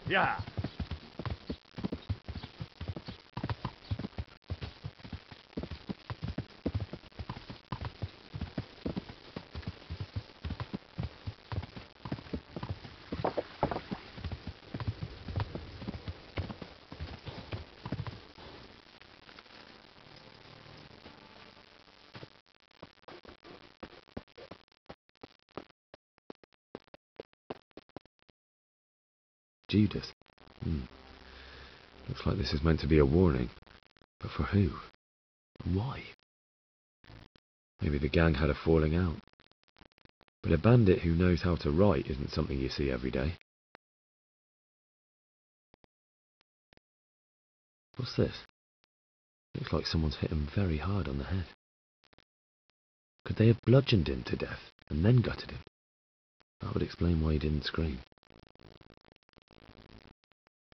Yeah. Judas. Looks like this is meant to be a warning. But for who? And why? Maybe the gang had a falling out. But a bandit who knows how to write isn't something you see every day. What's this? Looks like someone's hit him very hard on the head. Could they have bludgeoned him to death and then gutted him? That would explain why he didn't scream.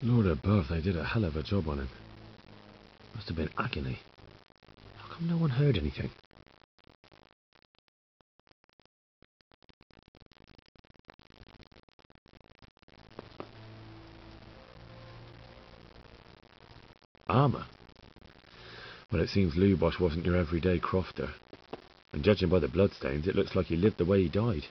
Lord above, they did a hell of a job on him. Must have been agony. How come no one heard anything? Armour? Well, it seems Lubosh wasn't your everyday crofter. And judging by the bloodstains, it looks like he lived the way he died.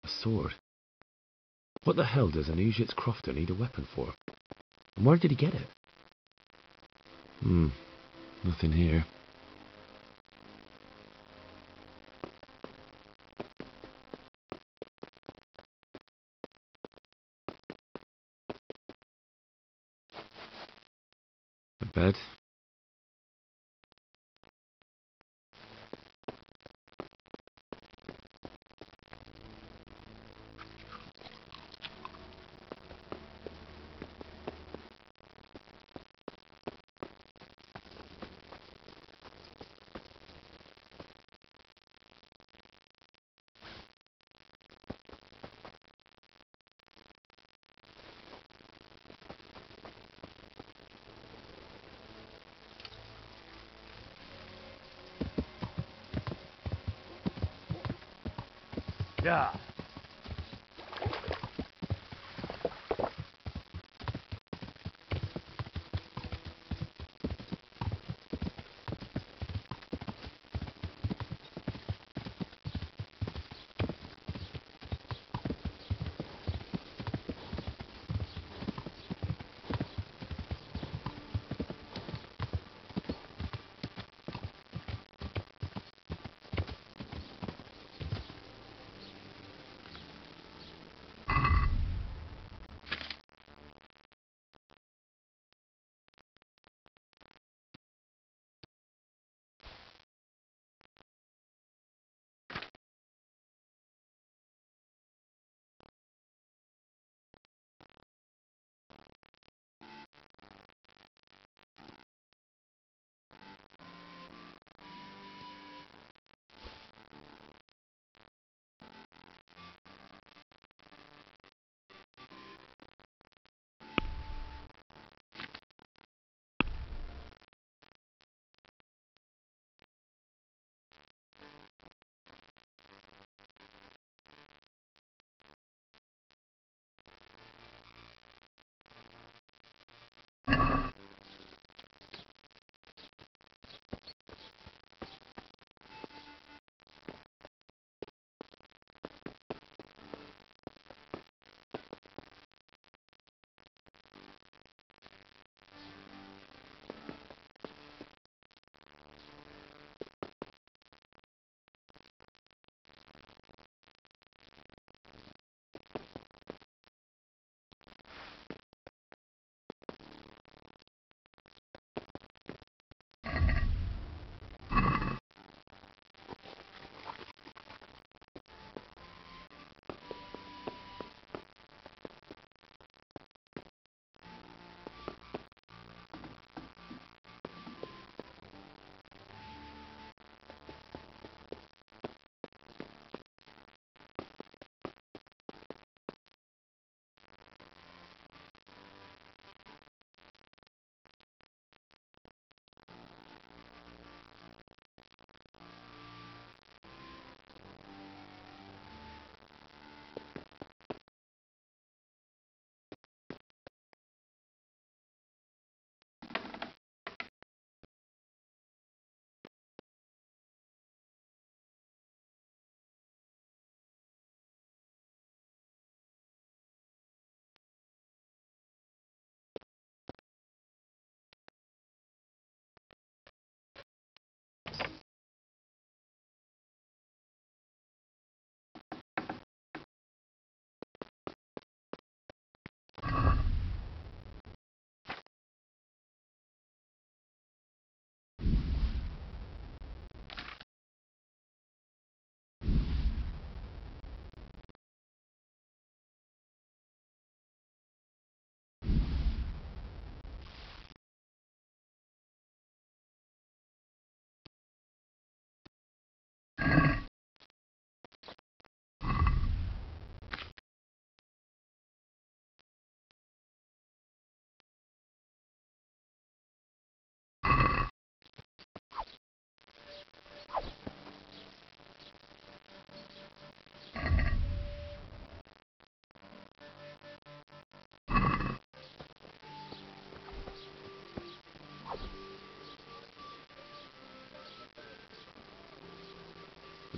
A sword? What the hell does an Ujit's crofter need a weapon for? And where did he get it? Nothing here. A bed. Yeah.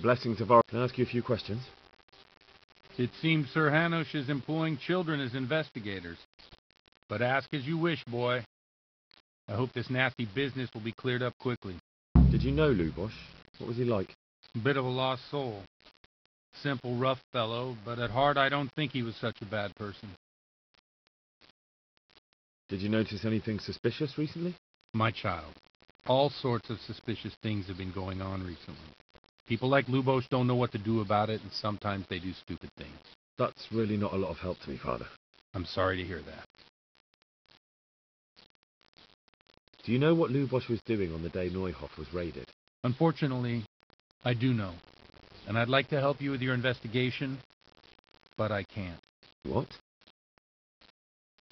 blessings of our... Can I ask you a few questions? It seems Sir Hanush is employing children as investigators. But ask as you wish, boy. I hope this nasty business will be cleared up quickly. Did you know Lubosh? What was he like? A bit of a lost soul. Simple, rough fellow, but at heart I don't think he was such a bad person. Did you notice anything suspicious recently? My child, all sorts of suspicious things have been going on recently. People like Lubosh don't know what to do about it, and sometimes they do stupid things. That's really not a lot of help to me, Father. I'm sorry to hear that. Do you know what Lubosh was doing on the day Neuhoff was raided? Unfortunately, I do know. And I'd like to help you with your investigation, but I can't. What?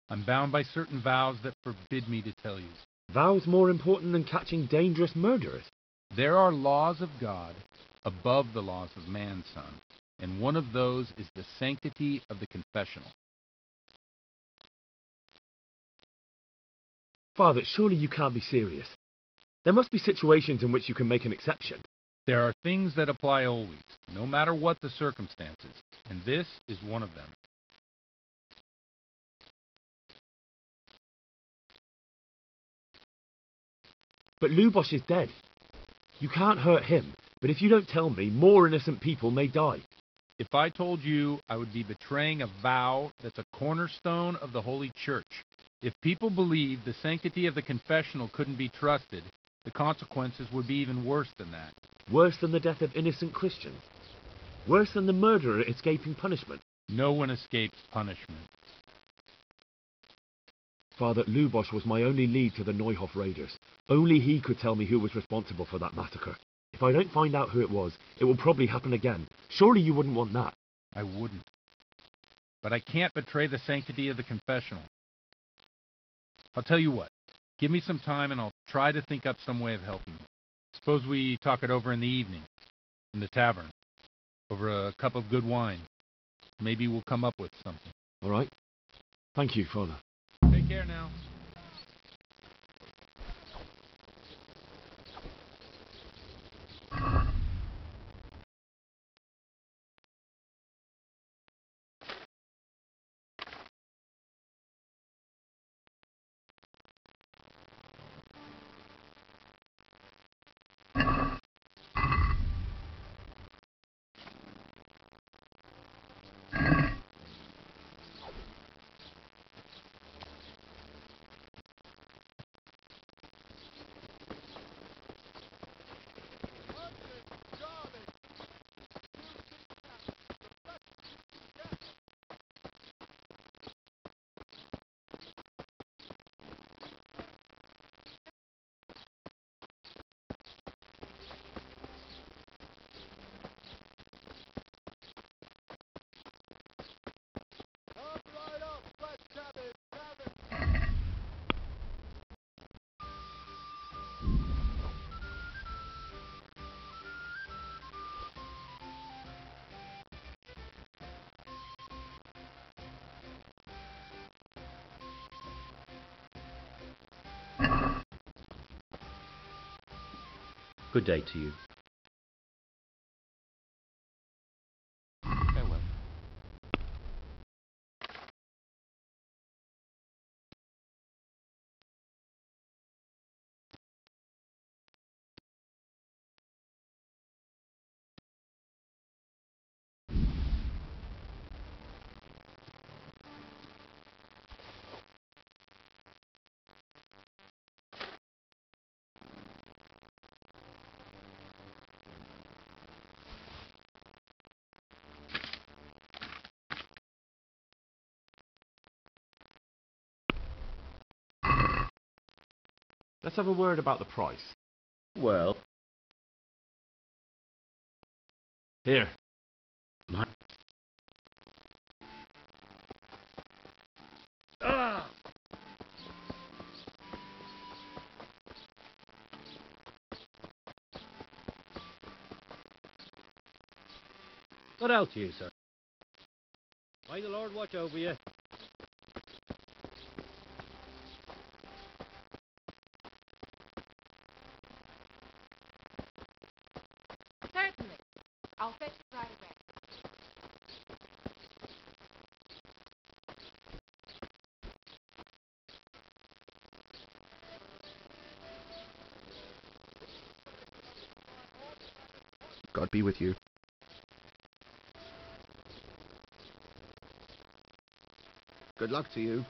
I'm bound by certain vows that forbid me to tell you. Vows more important than catching dangerous murderers? There are laws of God above the laws of man, son, and one of those is the sanctity of the confessional. Father, surely you can't be serious. There must be situations in which you can make an exception. There are things that apply always, no matter what the circumstances, and this is one of them. But Lubosh is dead. You can't hurt him, but if you don't tell me, more innocent people may die. If I told you, I would be betraying a vow that's a cornerstone of the Holy Church. If people believed the sanctity of the confessional couldn't be trusted, the consequences would be even worse than that. Worse than the death of innocent Christians? Worse than the murderer escaping punishment? No one escapes punishment. Father, Lubosh was my only lead to the Neuhoff raiders. Only he could tell me who was responsible for that massacre. If I don't find out who it was, it will probably happen again. Surely you wouldn't want that. I wouldn't. But I can't betray the sanctity of the confessional. I'll tell you what. Give me some time and I'll try to think up some way of helping you. Suppose we talk it over in the evening, in the tavern, over a cup of good wine. Maybe we'll come up with something. All right. Thank you, Father. Take care now. Good day to you. Farewell. Let's have a word about the price. Well, Here. my... What else to you, sir? May the Lord watch over you. Certainly. I'll fetch it right away. God be with you. Good luck to you.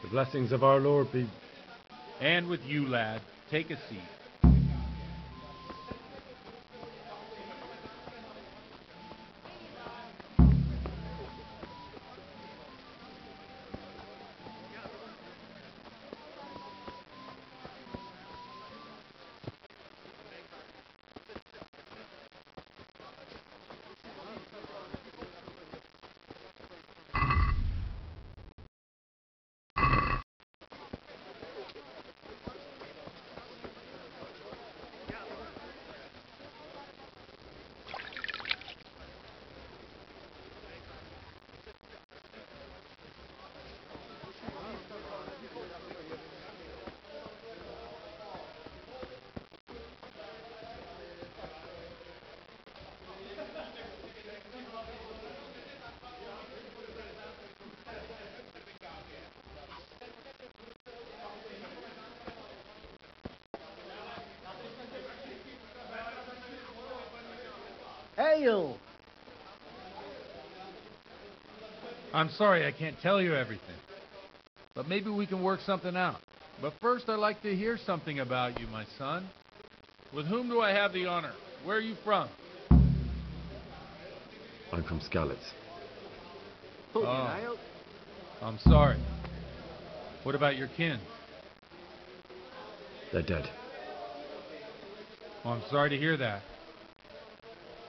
The blessings of our Lord be... And with you, lad. Take a seat. ale. I'm sorry I can't tell you everything. But maybe we can work something out. But first I'd like to hear something about you, my son. With whom do I have the honor? Where are you from? I'm from Skalitz. Put Oh. an ale. I'm sorry. What about your kin? They're dead. Oh, I'm sorry to hear that.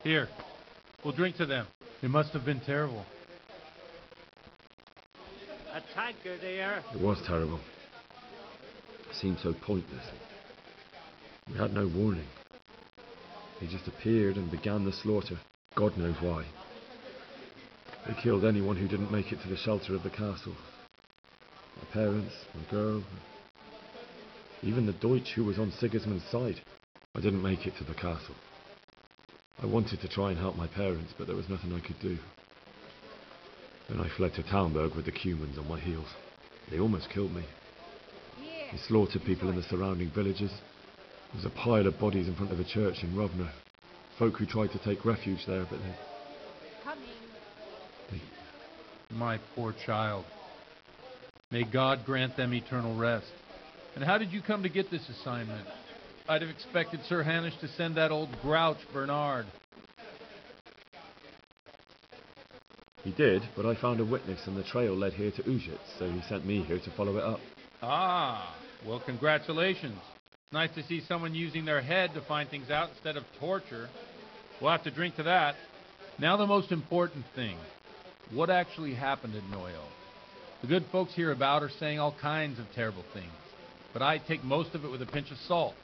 Here, we'll drink to them. It must have been terrible. A tankard there. It was terrible. It seemed so pointless. We had no warning. They just appeared and began the slaughter. God knows why. They killed anyone who didn't make it to the shelter of the castle. My parents, my girl, even the Deutsch who was on Sigismund's side. I didn't make it to the castle. I wanted to try and help my parents, but there was nothing I could do. Then I fled to Talmberg with the Cumans on my heels. They almost killed me. They slaughtered people in the surrounding villages. There was a pile of bodies in front of a church in Rovno. Folk who tried to take refuge there, but they... My poor child. May God grant them eternal rest. And how did you come to get this assignment? I'd have expected Sir Hanish to send that old grouch, Bernard. He did, but I found a witness and the trail led here to Ujitz, so he sent me here to follow it up. Ah, well, congratulations. Nice to see someone using their head to find things out instead of torture. We'll have to drink to that. Now the most important thing. What actually happened at Noyo? The good folks hereabout are saying all kinds of terrible things, but I take most of it with a pinch of salt.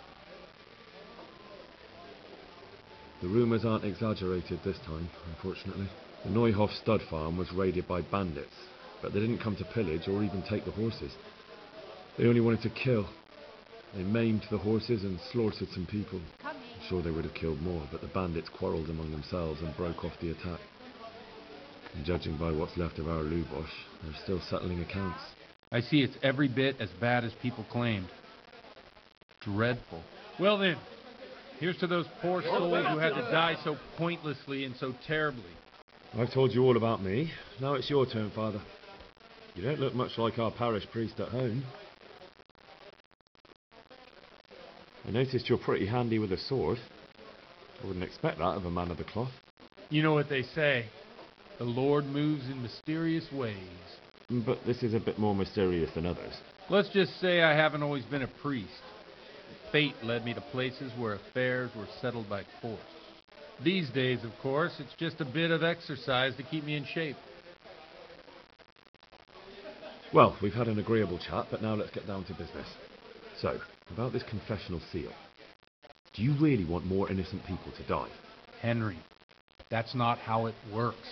The rumours aren't exaggerated this time, unfortunately. The Neuhof stud farm was raided by bandits, but they didn't come to pillage or even take the horses. They only wanted to kill. They maimed the horses and slaughtered some people. I'm sure they would have killed more, but the bandits quarrelled among themselves and broke off the attack. And judging by what's left of our Lubosh, they're still settling accounts. I see it's every bit as bad as people claimed. Dreadful. Well then, here's to those poor souls who had to die so pointlessly and so terribly. I've told you all about me. Now it's your turn, Father. You don't look much like our parish priest at home. I noticed you're pretty handy with a sword. I wouldn't expect that of a man of the cloth. You know what they say. The Lord moves in mysterious ways. But this is a bit more mysterious than others. Let's just say I haven't always been a priest. Fate led me to places where affairs were settled by force. These days, of course, it's just a bit of exercise to keep me in shape. Well, we've had an agreeable chat, but now let's get down to business. So, about this confessional seal. Do you really want more innocent people to die? Henry, that's not how it works.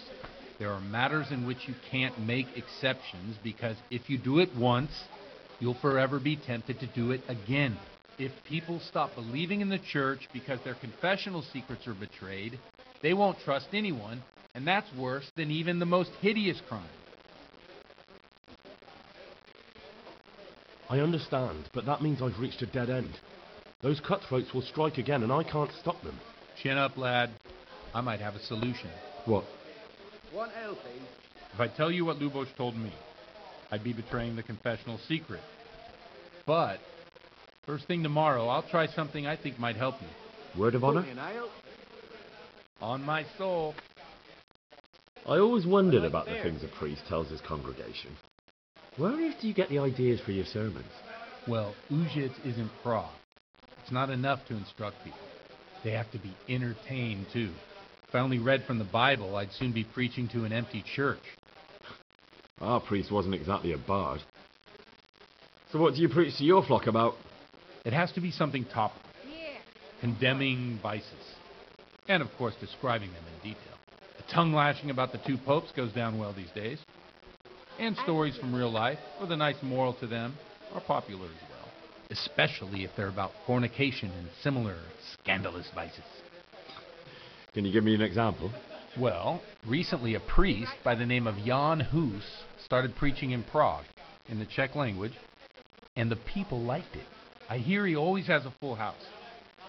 There are matters in which you can't make exceptions because if you do it once, you'll forever be tempted to do it again. If people stop believing in the church because their confessional secrets are betrayed, they won't trust anyone, and that's worse than even the most hideous crime. I understand, but that means I've reached a dead end. Those cutthroats will strike again, and I can't stop them. Chin up, lad. I might have a solution. What? One ale, please. If I tell you what Lubosh told me, I'd be betraying the confessional secret. But first thing tomorrow, I'll try something I think might help you. Word of honor? Put me an ale. On my soul. I always wondered about the things a priest tells his congregation. Where on earth do you get the ideas for your sermons? Well, Ujitz isn't Prague. It's not enough to instruct people. They have to be entertained, too. If I only read from the Bible, I'd soon be preaching to an empty church. Our priest wasn't exactly a bard. So what do you preach to your flock about? It has to be something topical. Condemning vices. And, of course, describing them in detail. The tongue-lashing about the two popes goes down well these days. And stories from real life, with a nice moral to them, are popular as well. Especially if they're about fornication and similar scandalous vices. Can you give me an example? Well, recently a priest by the name of Jan Hus started preaching in Prague, in the Czech language, and the people liked it. I hear he always has a full house.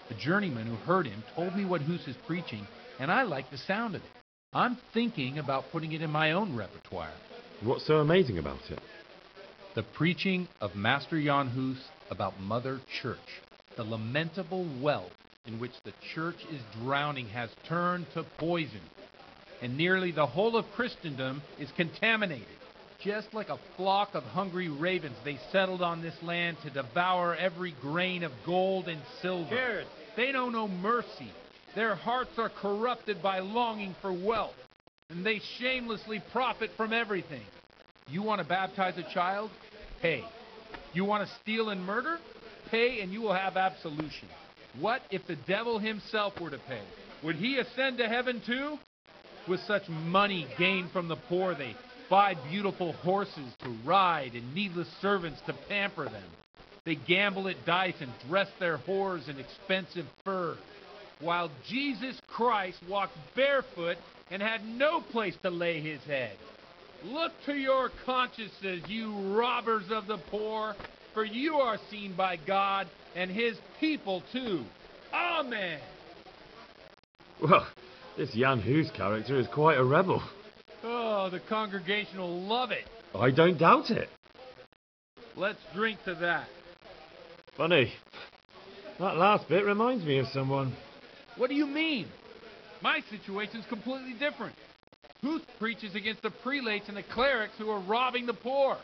The journeyman who heard him told me what Hus is preaching and I like the sound of it. I'm thinking about putting it in my own repertoire. What's so amazing about it? The preaching of Master Jan Hus about Mother Church. The lamentable wealth in which the church is drowning has turned to poison, and nearly the whole of Christendom is contaminated. Just like a flock of hungry ravens, they settled on this land to devour every grain of gold and silver. Cheers. They know no mercy. Their hearts are corrupted by longing for wealth, and they shamelessly profit from everything. You want to baptize a child? Pay. You want to steal and murder? Pay, and you will have absolution. What if the devil himself were to pay? Would he ascend to heaven too? With such money gained from the poor, they buy beautiful horses to ride and needless servants to pamper them. They gamble at dice and dress their whores in expensive furs, while Jesus Christ walked barefoot and had no place to lay his head. Look to your consciences, you robbers of the poor, for you are seen by God and his people too. Amen. Well, this Jan Hus character is quite a rebel. Oh, the congregation will love it. I don't doubt it. Let's drink to that. Funny. That last bit reminds me of someone. What do you mean? My situation's completely different. Huth preaches against the prelates and the clerics who are robbing the poor.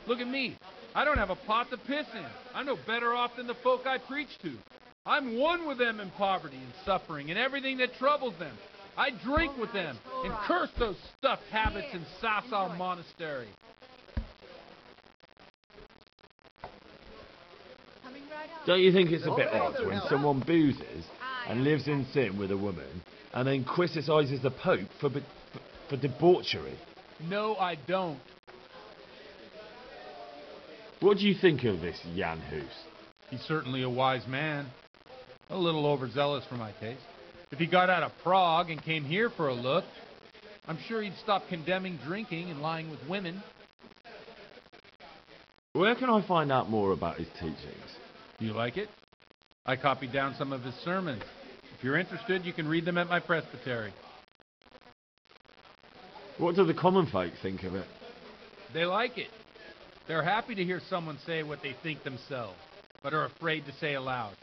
Look at me. I don't have a pot to piss in. I'm no better off than the folk I preach to. I'm one with them in poverty and suffering and everything that troubles them. I drink with them and curse those stuffed habits in Sassar Monastery. Don't you think it's a bit odd when someone boozes and lives in sin with a woman and then criticises the Pope for debauchery? No, I don't. What do you think of this Jan Hus? He's certainly a wise man. A little overzealous for my taste. If he got out of Prague and came here for a look, I'm sure he'd stop condemning drinking and lying with women. Where can I find out more about his teachings? You like it? I copied down some of his sermons. If you're interested, you can read them at my presbytery. What do the common folk think of it? They like it. They're happy to hear someone say what they think themselves, but are afraid to say aloud.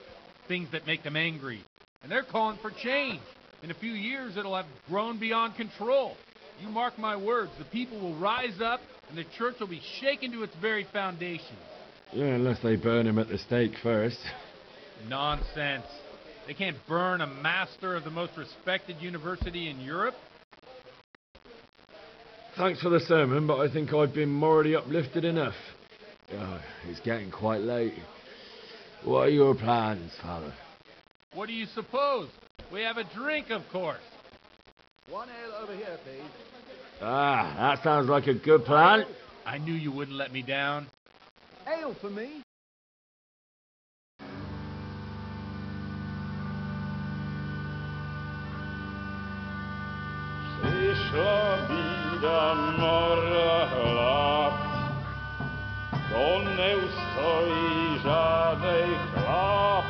Things that make them angry. And they're calling for change. In a few years, it'll have grown beyond control. You mark my words, the people will rise up, and the church will be shaken to its very foundations. Yeah, unless they burn him at the stake first. Nonsense. They can't burn a master of the most respected university in Europe. Thanks for the sermon, but I think I've been morally uplifted enough. Oh, it's getting quite late. What are your plans, Father? What do you suppose? We have a drink, of course. One ale over here, please. Ah, that sounds like a good plan. I knew you wouldn't let me down. Ale for me. Przyszła bida mora lat, to nie ustoi żadnej chlap.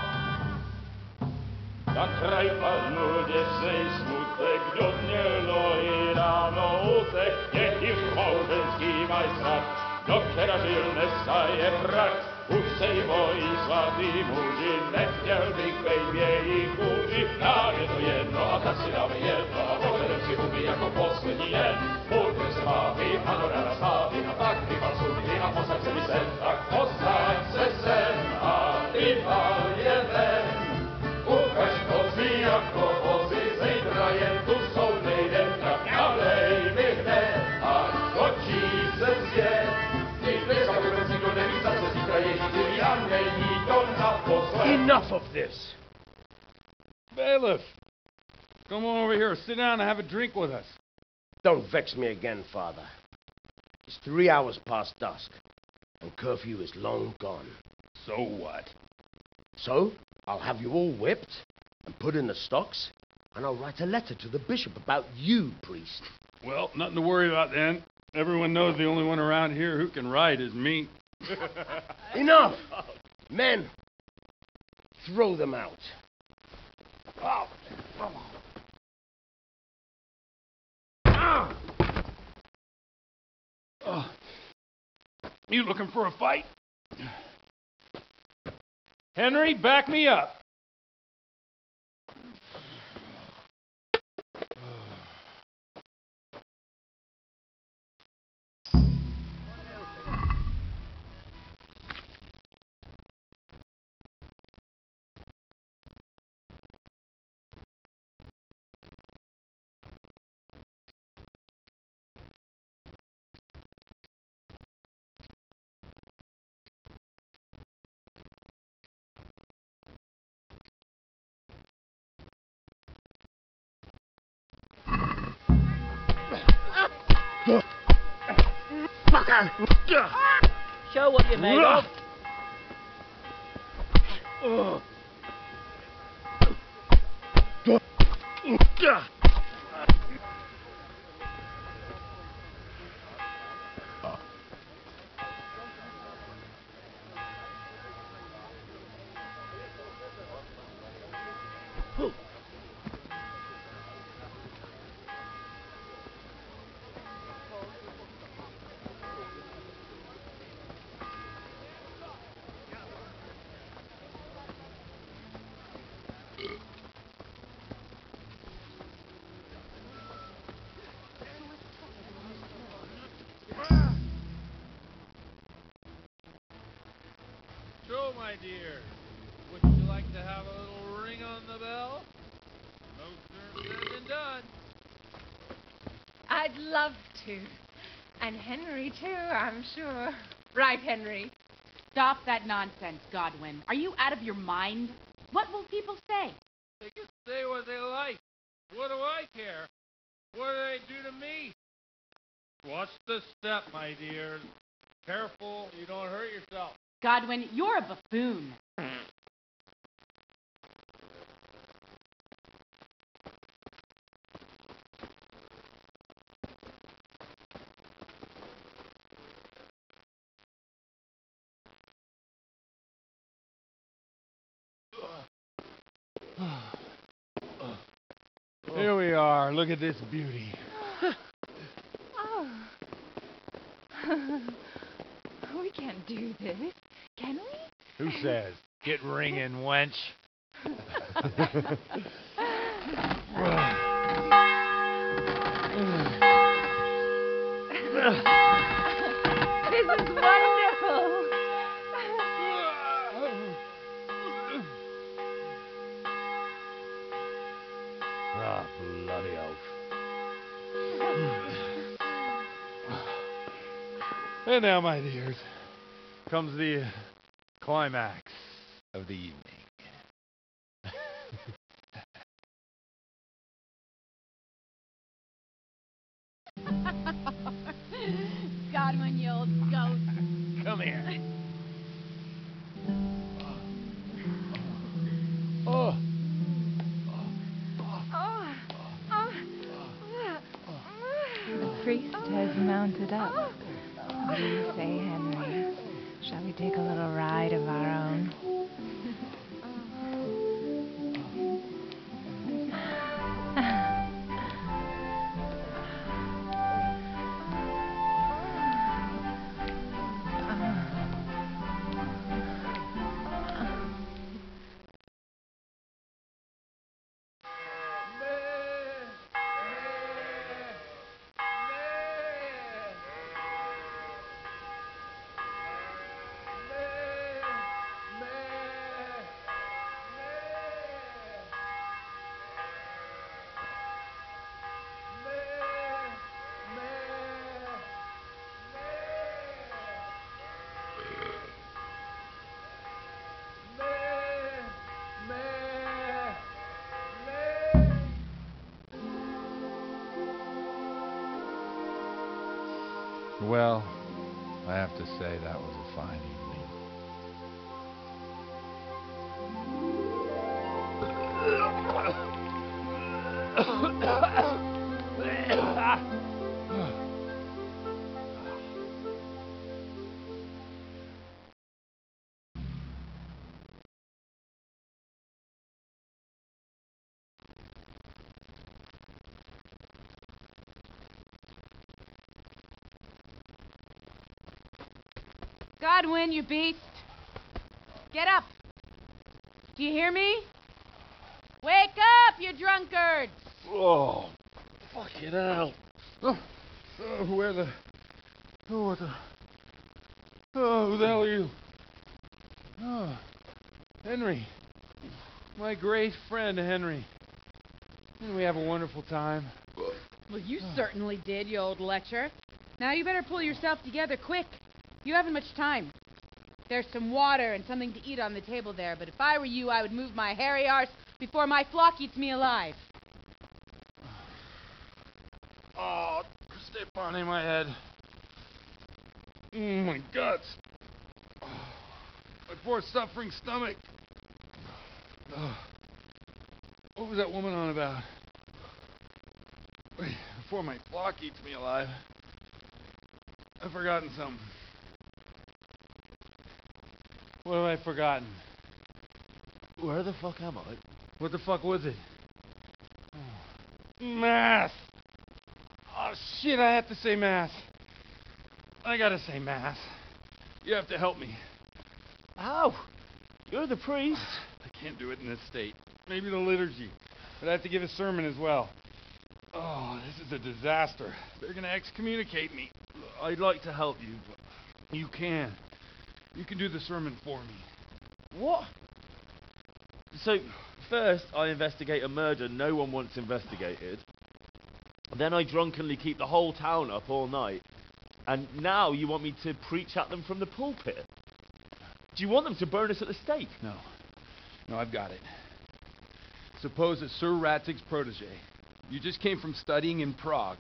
Na kraj panuje sej smutek, do dnielo i rano utek, niech już małżeński majstrat, do kiera żylne staje prakt. Usej moi słaby muži, nechtěl bych bejbě kůži, právě to jedno a tak si dáme jedno a požadem si huby jako poslední jen. Buďte se mávi, ano ráda slávy a tak vypal sudy a posaď se mi sem, tak posaď se sem a vypal je ven. Ukaž kozy jako vozy, zejtra jen tu jsou nejdem, tak nalej mi hned a skočí se svět. Enough of this. Bailiff, come on over here, sit down and have a drink with us. Don't vex me again, Father. It's 3 hours past dusk, and curfew is long gone. So what? So, I'll have you all whipped and put in the stocks, and I'll write a letter to the bishop about you, priest. Well, nothing to worry about then. Everyone knows the only one around here who can write is me. Enough! Men, throw them out. You looking for a fight? Henry, back me up. Show what you're made of. So, my dear, wouldn't you like to have a little ring on the bell? No sooner said than done. I'd love to. And Henry, too, I'm sure. Right, Henry? Stop that nonsense, Godwin. Are you out of your mind? What will people say? They can say what they like. What do I care? What do they do to me? Watch the step, my dear. Careful, you don't hurt yourself. Godwin, you're a buffoon. Here we are. Look at this beauty. Oh. We can't do this, can we? Who says? Get ringing, wench. This is wonderful. Ah, bloody oath. And now, my dears, comes the climax of the evening. Godwin, you old goat. Come here. Oh. The priest has mounted up. What do you say, Henry? Shall we take a little ride of our own? Well, I have to say that was a fine evening. Godwin, you beast! Get up! Do you hear me? Wake up, you drunkards! Oh, fucking hell. Where the... Oh, what the... Oh, who the hell are you? Oh, Henry. My great friend, Henry. Didn't we have a wonderful time? Well, you certainly did, you old lecher. Now you better pull yourself together quick. You haven't much time. There's some water and something to eat on the table there, but if I were you, I would move my hairy arse before my flock eats me alive. Oh, step on in my head. My guts. My poor suffering stomach. What was that woman on about? Wait, before my flock eats me alive. I've forgotten something. What have I forgotten? Where the fuck am I? What the fuck was it? Math! Oh shit, I have to say math. I gotta say math. You have to help me. How? You're the priest. I can't do it in this state. Maybe the liturgy. But I have to give a sermon as well. Oh, this is a disaster. They're gonna excommunicate me. I'd like to help you, but you can. You can do the sermon for me. What? So, first I investigate a murder no one wants investigated. Then I drunkenly keep the whole town up all night. And now you want me to preach at them from the pulpit? Do you want them to burn us at the stake? No. No, I've got it. Suppose that Sir Ratzig's protege. You just came from studying in Prague.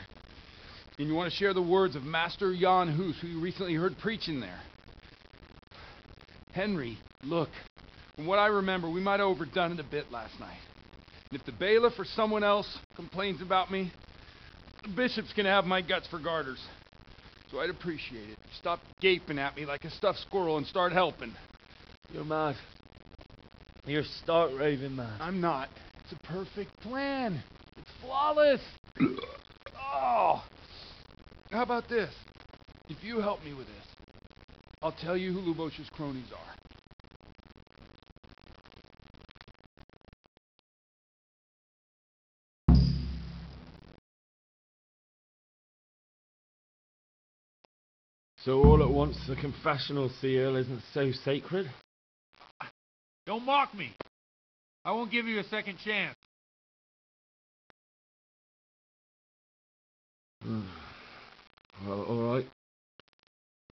And you want to share the words of Master Jan Hus, who you recently heard preaching there. Henry, look. From what I remember, we might have overdone it a bit last night. And if the bailiff or someone else complains about me, the bishop's gonna have my guts for garters. So I'd appreciate it. Stop gaping at me like a stuffed squirrel and start helping. You're mad. You're stark raving mad. I'm not. It's a perfect plan. It's flawless. Oh. How about this? If you help me with this, I'll tell you who Lubosh's cronies are. So all at once the confessional seal isn't so sacred? Don't mock me. I won't give you a second chance. Well, alright.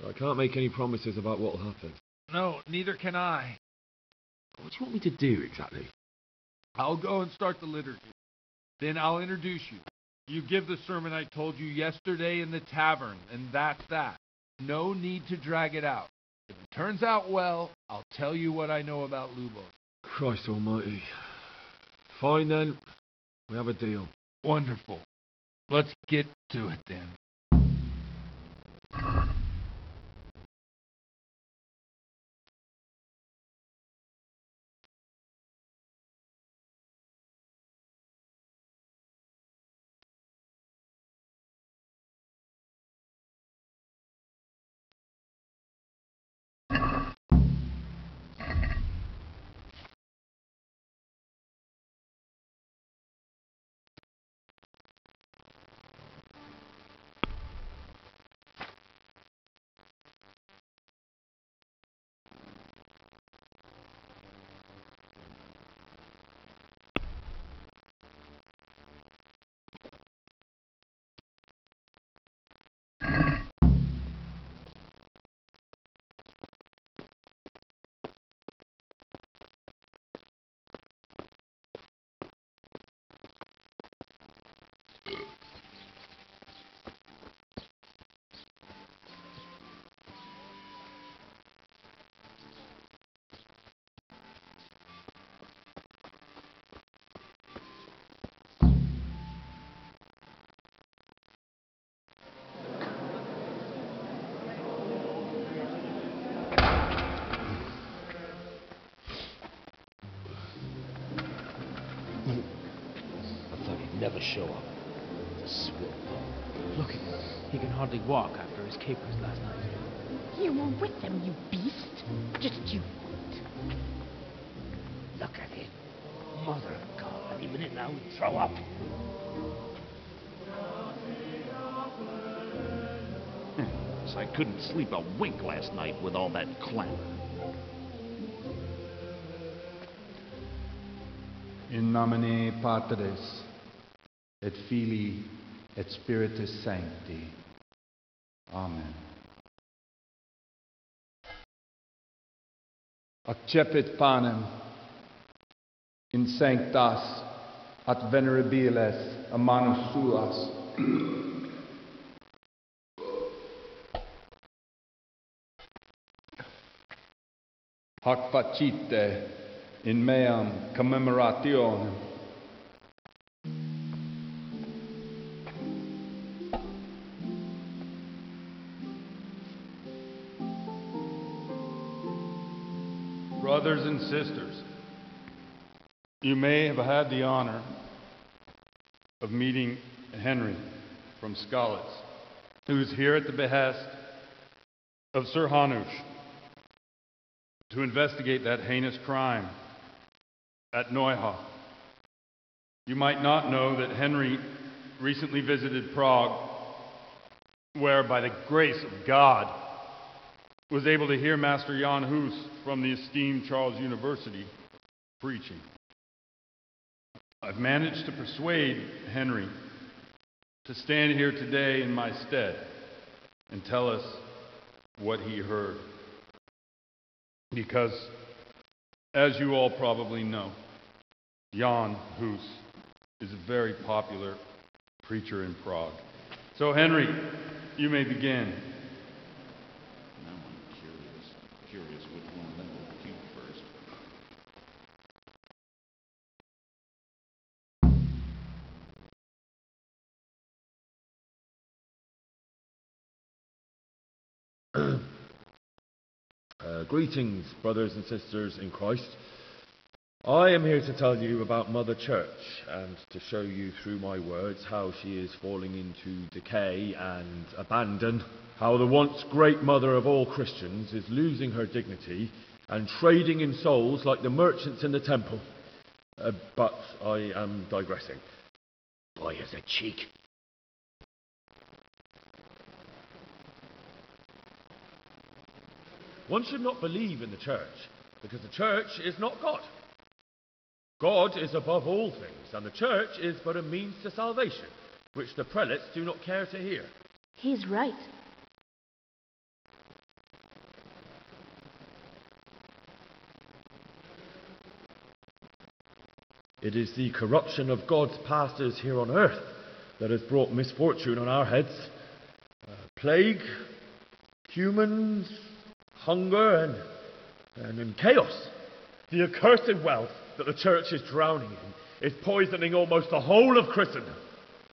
I can't make any promises about what'll happen. No, neither can I. What do you want me to do exactly? I'll go and start the liturgy. Then I'll introduce you. You give the sermon I told you yesterday in the tavern, and that's that. No need to drag it out. If it turns out well, I'll tell you what I know about Lubosh. Christ almighty. Fine then. We have a deal. Wonderful. Let's get to it then. I thought he'd never show up. Swole. Look at him. He can hardly walk after his capers last night. You were with them, you beast. Just you wait. Look at him. Mother of God, any minute now he'd throw up. So I couldn't sleep a wink last night with all that clamor. In nomine Patris, et Filii, et Spiritus Sancti. Amen. Accepit panem in sanctas at venerabiles a manus suas. Hac facite in meam commemorationem. Brothers and sisters, you may have had the honor of meeting Henry from Skalitz, who is here at the behest of Sir Hanush to investigate that heinous crime at Neuhof. You might not know that Henry recently visited Prague, where by the grace of God was able to hear Master Jan Hus from the esteemed Charles University preaching. I've managed to persuade Henry to stand here today in my stead and tell us what he heard. Because, as you all probably know, Jan Hus is a very popular preacher in Prague. So, Henry, you may begin. Now I'm curious which one of them will cue first. Greetings, brothers and sisters in Christ. I am here to tell you about Mother Church and to show you through my words how she is falling into decay and abandon, how the once great mother of all Christians is losing her dignity and trading in souls like the merchants in the temple. But I am digressing. Boy, has a cheek. One should not believe in the church, because the church is not God. God is above all things, and the church is but a means to salvation, which the prelates do not care to hear. He's right. It is the corruption of God's pastors here on earth that has brought misfortune on our heads. Plague, humans, hunger, and chaos. The accursed wealth that the church is drowning in is poisoning almost the whole of Christendom.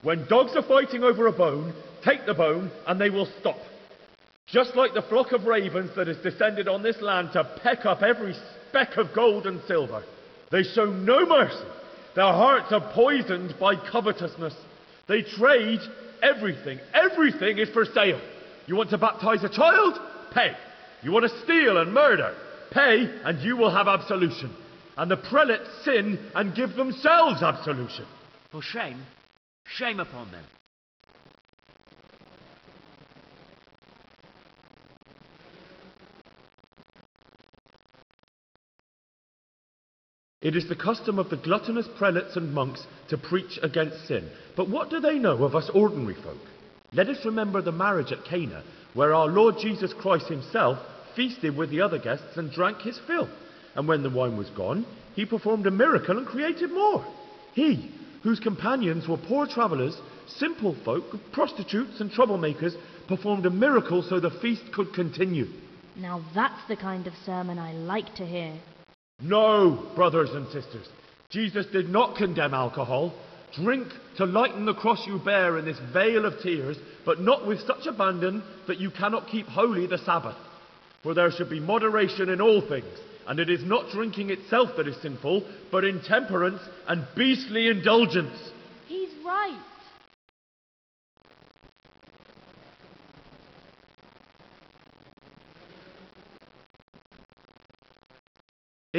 When dogs are fighting over a bone, take the bone and they will stop. Just like the flock of ravens that has descended on this land to peck up every speck of gold and silver. They show no mercy. Their hearts are poisoned by covetousness. They trade everything. Everything is for sale. You want to baptize a child? Pay. You want to steal and murder? Pay, and you will have absolution. And the prelates sin and give themselves absolution. For shame. Shame upon them. It is the custom of the gluttonous prelates and monks to preach against sin. But what do they know of us ordinary folk? Let us remember the marriage at Cana, where our Lord Jesus Christ himself feasted with the other guests and drank his fill. And when the wine was gone, he performed a miracle and created more. He, whose companions were poor travellers, simple folk, prostitutes and troublemakers, performed a miracle so the feast could continue. Now that's the kind of sermon I like to hear. No, brothers and sisters. Jesus did not condemn alcohol. Drink to lighten the cross you bear in this vale of tears, but not with such abandon that you cannot keep holy the Sabbath. For there should be moderation in all things, and it is not drinking itself that is sinful, but intemperance and beastly indulgence. He's right.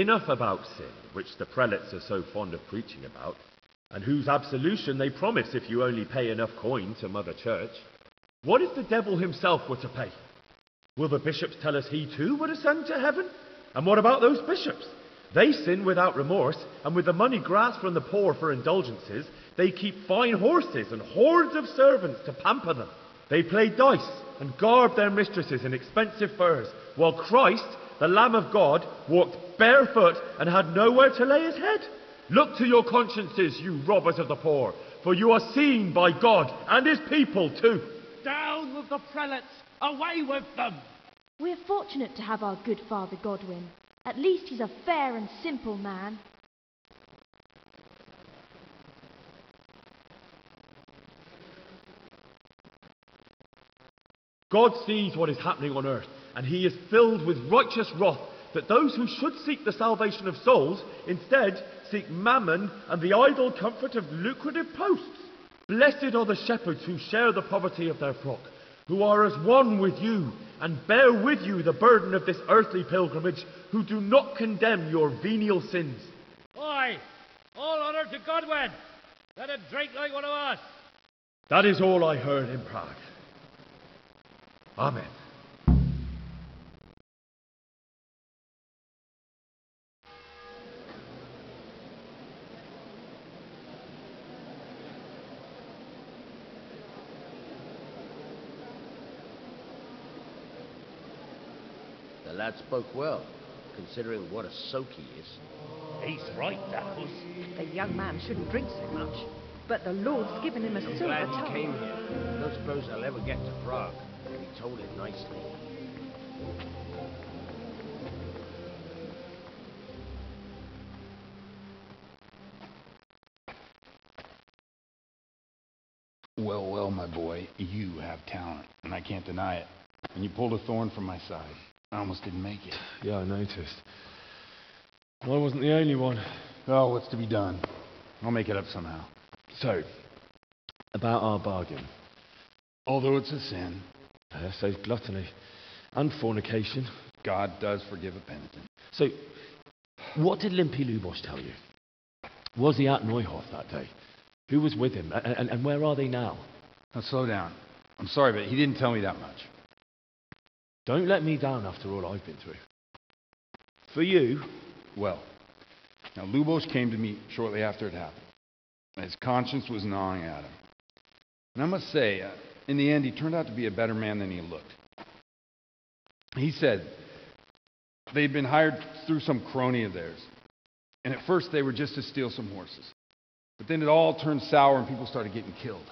Enough about sin, which the prelates are so fond of preaching about, and whose absolution they promise if you only pay enough coin to Mother Church. What if the devil himself were to pay? Will the bishops tell us he too would ascend to heaven? And what about those bishops? They sin without remorse, and with the money grasped from the poor for indulgences, they keep fine horses and hordes of servants to pamper them. They play dice and garb their mistresses in expensive furs, while Christ, the Lamb of God, walked barefoot and had nowhere to lay his head. Look to your consciences, you robbers of the poor, for you are seen by God and his people too. Down with the prelates! Away with them! We're fortunate to have our good Father Godwin. At least he's a fair and simple man. God sees what is happening on earth, and he is filled with righteous wrath that those who should seek the salvation of souls instead seek mammon and the idle comfort of lucrative posts. Blessed are the shepherds who share the poverty of their flock, who are as one with you and bear with you the burden of this earthly pilgrimage, who do not condemn your venial sins. Oi! All honour to Godwin! Let him drink like one of us! That is all I heard in Prague. Amen. The lad spoke well, considering what a soak he is. He's right, Dapples. The young man shouldn't drink so much, but the Lord's given him a I'm silver glad he tongue. came here. I don't suppose I'll ever get to Prague. He told it nicely. Well, well, my boy, you have talent, and I can't deny it. And you pulled a thorn from my side. I almost didn't make it. Yeah, I noticed. I wasn't the only one. Oh, what's to be done? I'll make it up somehow. So, about our bargain. Although it's a sin. So gluttony and fornication. God does forgive a penitent. So, what did Limpy Lubosh tell you? Was he at Neuhof that day? Who was with him? And where are they now? Now, slow down. I'm sorry, but he didn't tell me that much. Don't let me down after all I've been through. For you, well, now Lubosh came to me shortly after it happened. His conscience was gnawing at him. And I must say, in the end, he turned out to be a better man than he looked. He said they'd been hired through some crony of theirs. And at first they were just to steal some horses. But then it all turned sour and people started getting killed.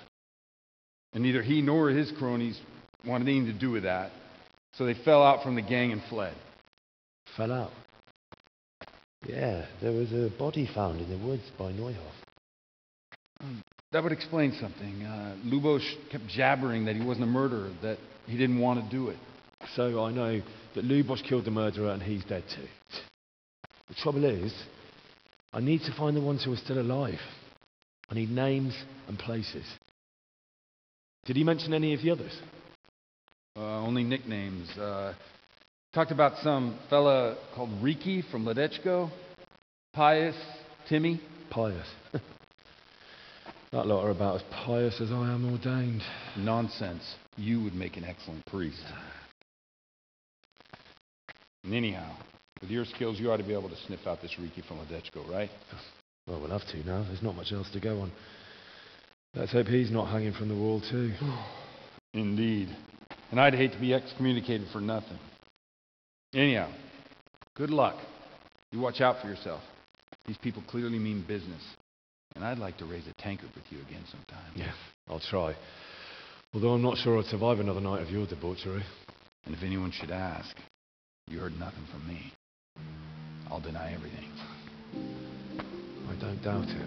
And neither he nor his cronies wanted anything to do with that. So they fell out from the gang and fled. Fell out? Yeah, there was a body found in the woods by Neuhof. That would explain something. Lubosh kept jabbering that he wasn't a murderer, that he didn't want to do it. So I know that Lubosh killed the murderer and he's dead too. The trouble is, I need to find the ones who are still alive. I need names and places. Did he mention any of the others? Only nicknames. Talked about some fella called Riki from Ledechko. Pius, Timmy. Pius. That lot are about as pious as I am ordained. Nonsense. You would make an excellent priest. And anyhow, with your skills, you ought to be able to sniff out this Riki from Ledechko, right? Well, we'll have to now. There's not much else to go on. Let's hope he's not hanging from the wall too. Indeed. And I'd hate to be excommunicated for nothing. Anyhow, good luck. You watch out for yourself. These people clearly mean business. And I'd like to raise a tankard with you again sometime. Yeah, I'll try. Although I'm not sure I'd survive another night of your debauchery. And if anyone should ask, you heard nothing from me. I'll deny everything. I don't doubt it.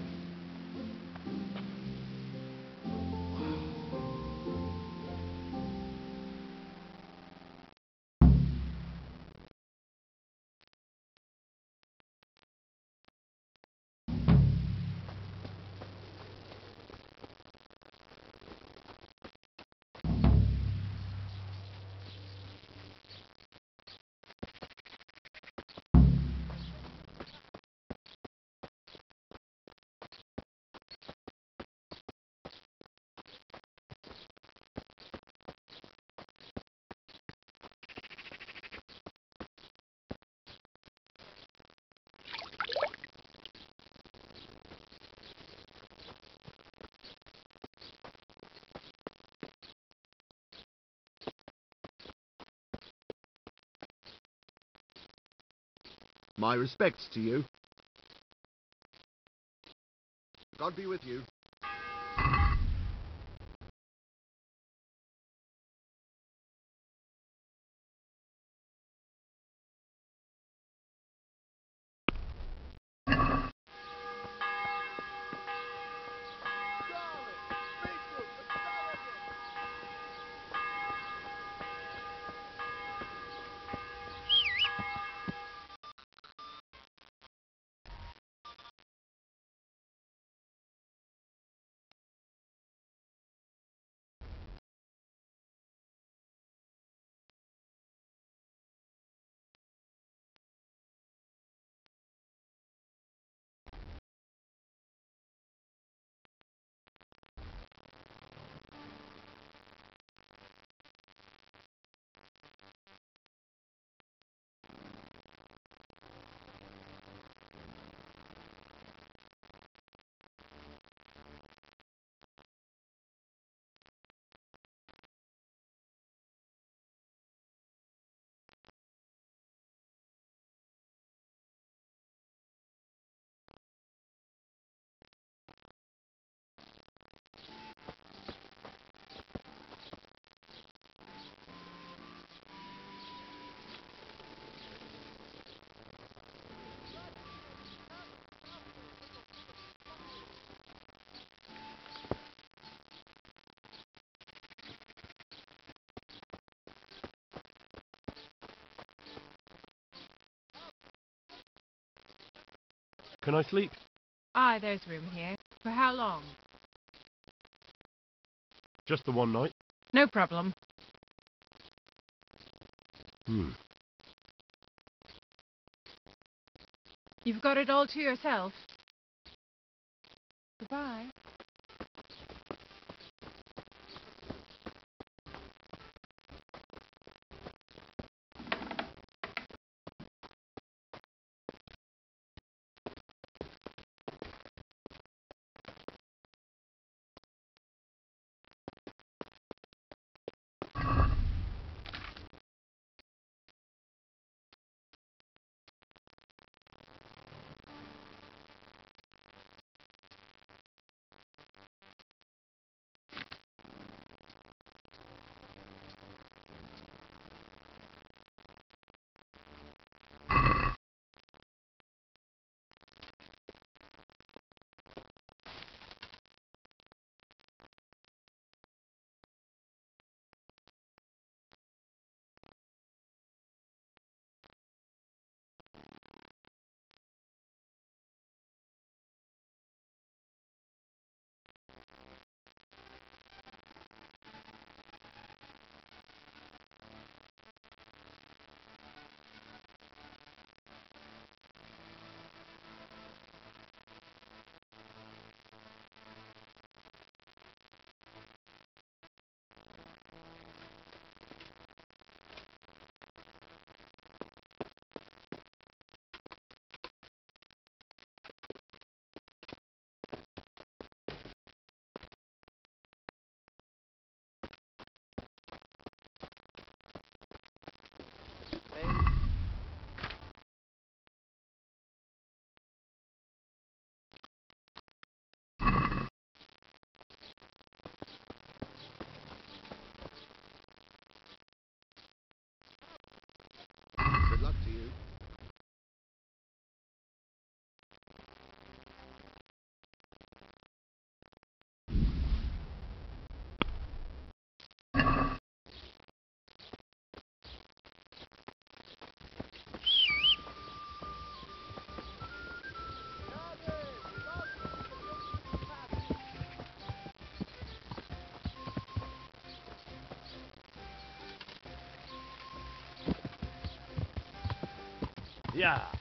My respects to you. God be with you. Can I sleep? Aye, there's room here. For how long? Just the one night? No problem. You've got it all to yourself. Goodbye. Good luck to you. Yeah.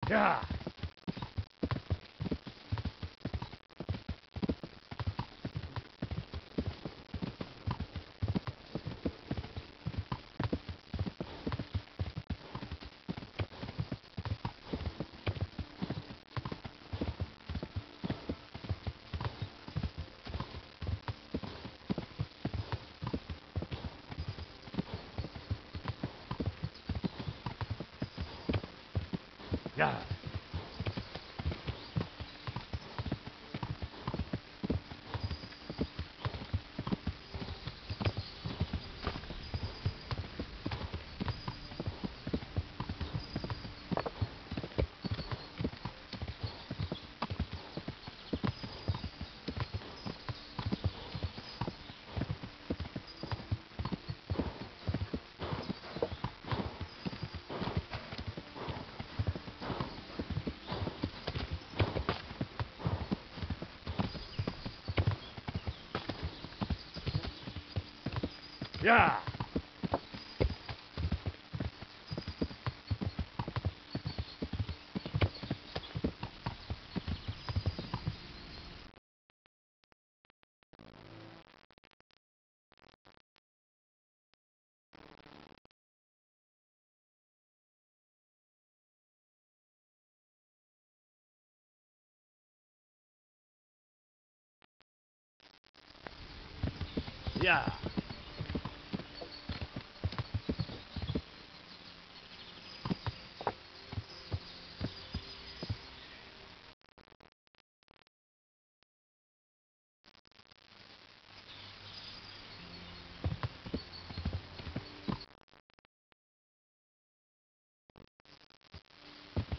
Yeah. Yeah. Yeah. Yeah.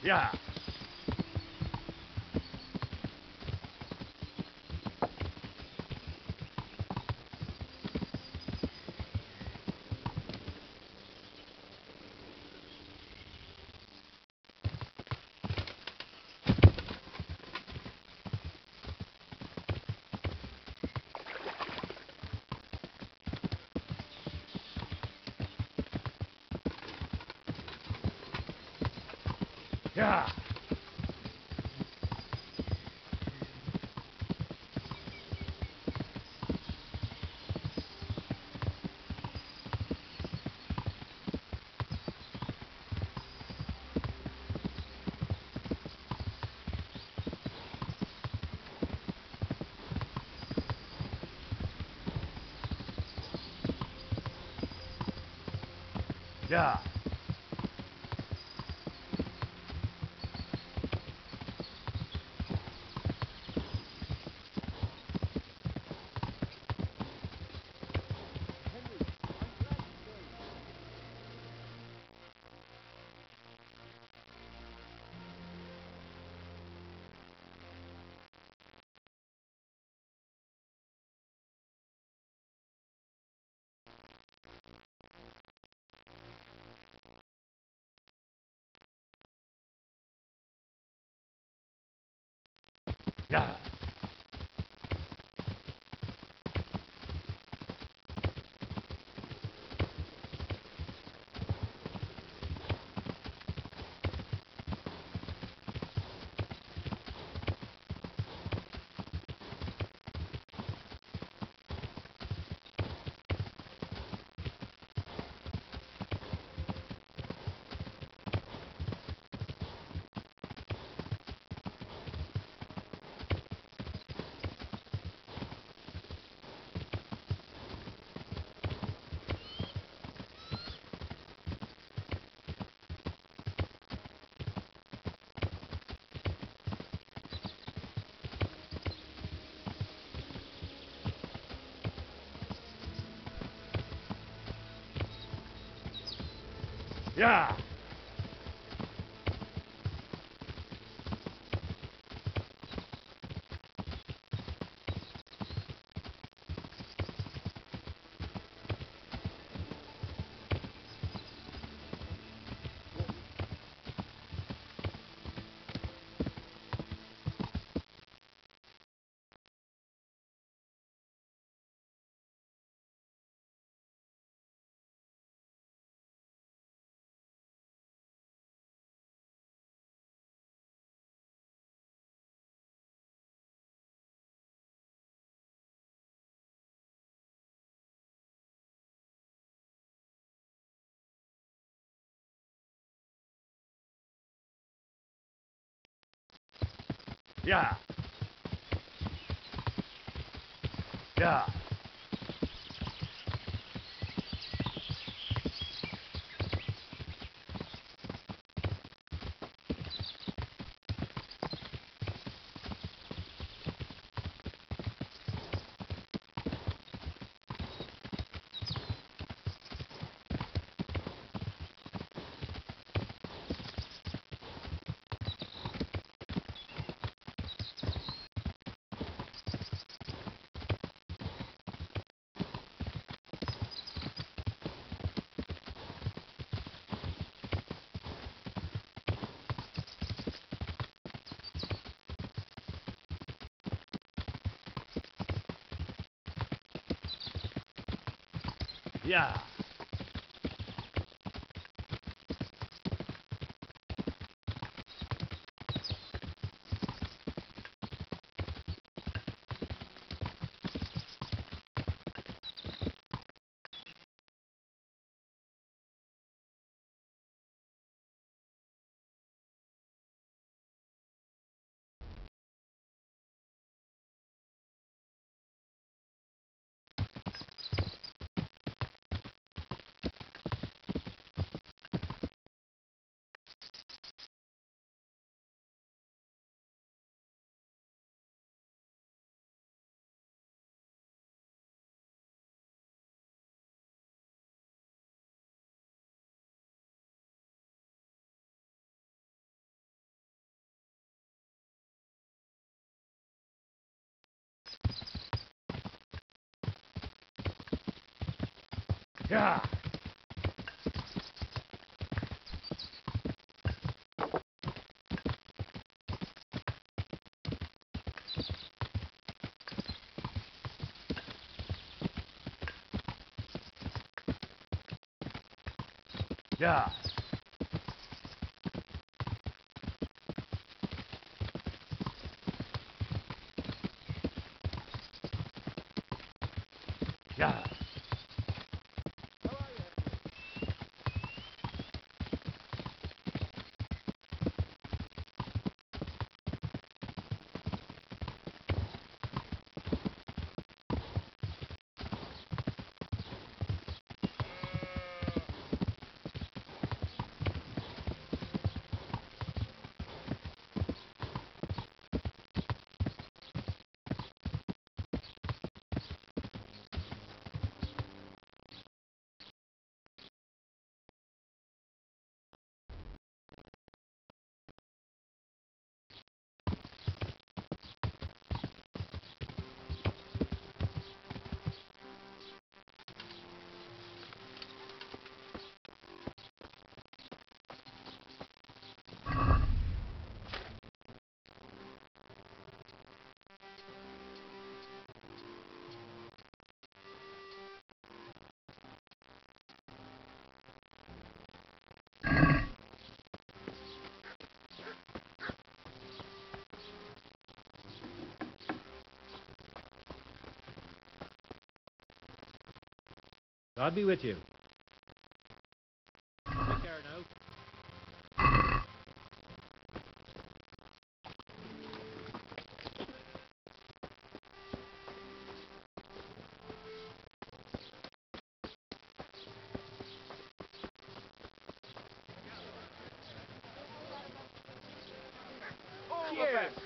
Yeah. Yeah. Yeah. Yeah. Yeah. Yeah. Yeah. Yeah. Yeah. Yeah. Yeah. God be with you. Take care now. Cheers!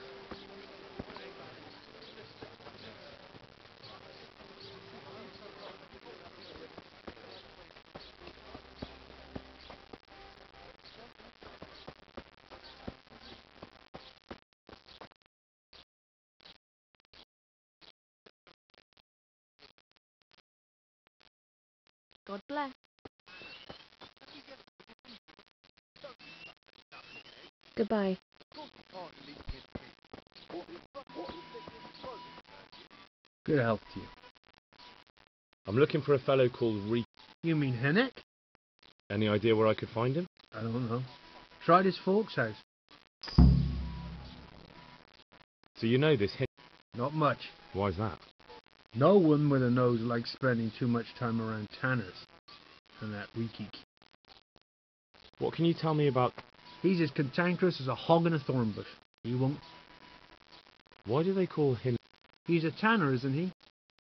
God bless. Goodbye. Good health to you. I'm looking for a fellow called Reek. You mean Hennick? Any idea where I could find him? I don't know. Tried his folks' house. So you know this hint. Not much. Why's that? No one with a nose likes spending too much time around tanners. And that Reeky. What can you tell me about... He's as cantankerous as a hog in a thorn bush. He won't... Why do they call him... He's a tanner, isn't he?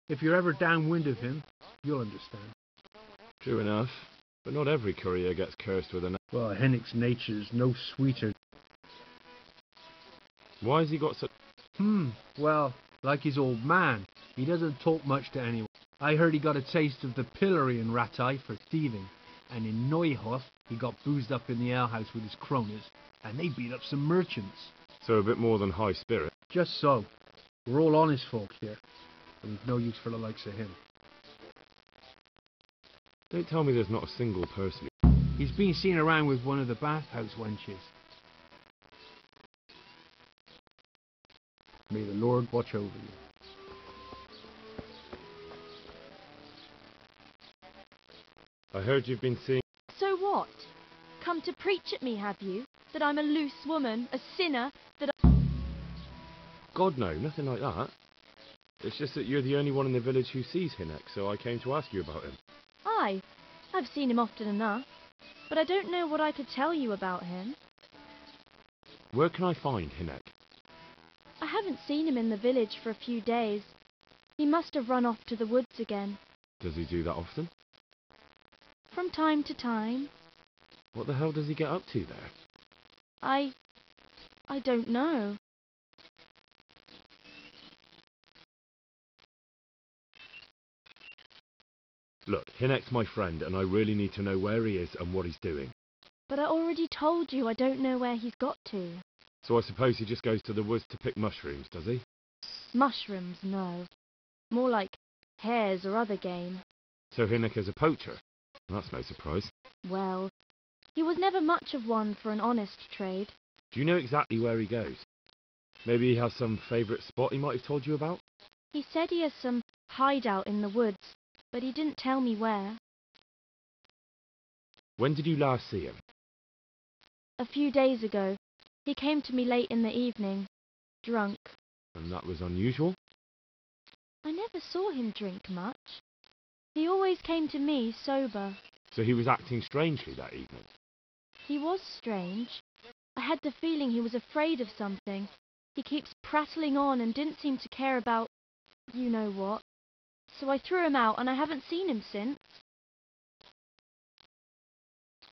If you're ever downwind of him, you'll understand. True enough, but not every courier gets cursed with an... Well, Hennick's nature's no sweeter. Why has he got such... Well, like his old man, he doesn't talk much to anyone. I heard he got a taste of the pillory in Rattay for thieving, and in Neuhof he got boozed up in the alehouse with his cronies, and they beat up some merchants. So a bit more than high spirit. Just so. We're all honest folk here, and we've no use for the likes of him. Don't tell me there's not a single person... He's been seen around with one of the bathhouse wenches. May the Lord watch over you. I heard you've been seeing... So what? Come to preach at me, have you? That I'm a loose woman, a sinner, that I... God, no, nothing like that. It's just that you're the only one in the village who sees Hinnock, so I came to ask you about him. Aye, I've seen him often enough, but I don't know what I could tell you about him. Where can I find Hinnock? I haven't seen him in the village for a few days. He must have run off to the woods again. Does he do that often? From time to time. What the hell does he get up to there? I don't know. Look, Hinnock's my friend, and I really need to know where he is and what he's doing. But I already told you I don't know where he's got to. So I suppose he just goes to the woods to pick mushrooms, does he? Mushrooms, no. More like hares or other game. So Hinnock is a poacher? That's no surprise. Well, he was never much of one for an honest trade. Do you know exactly where he goes? Maybe he has some favourite spot he might have told you about? He said he has some hideout in the woods, but he didn't tell me where. When did you last see him? A few days ago. He came to me late in the evening, drunk. And that was unusual? I never saw him drink much. He always came to me sober. So he was acting strangely that evening? He was strange. I had the feeling he was afraid of something. He keeps prattling on and didn't seem to care about you know what. So I threw him out and I haven't seen him since.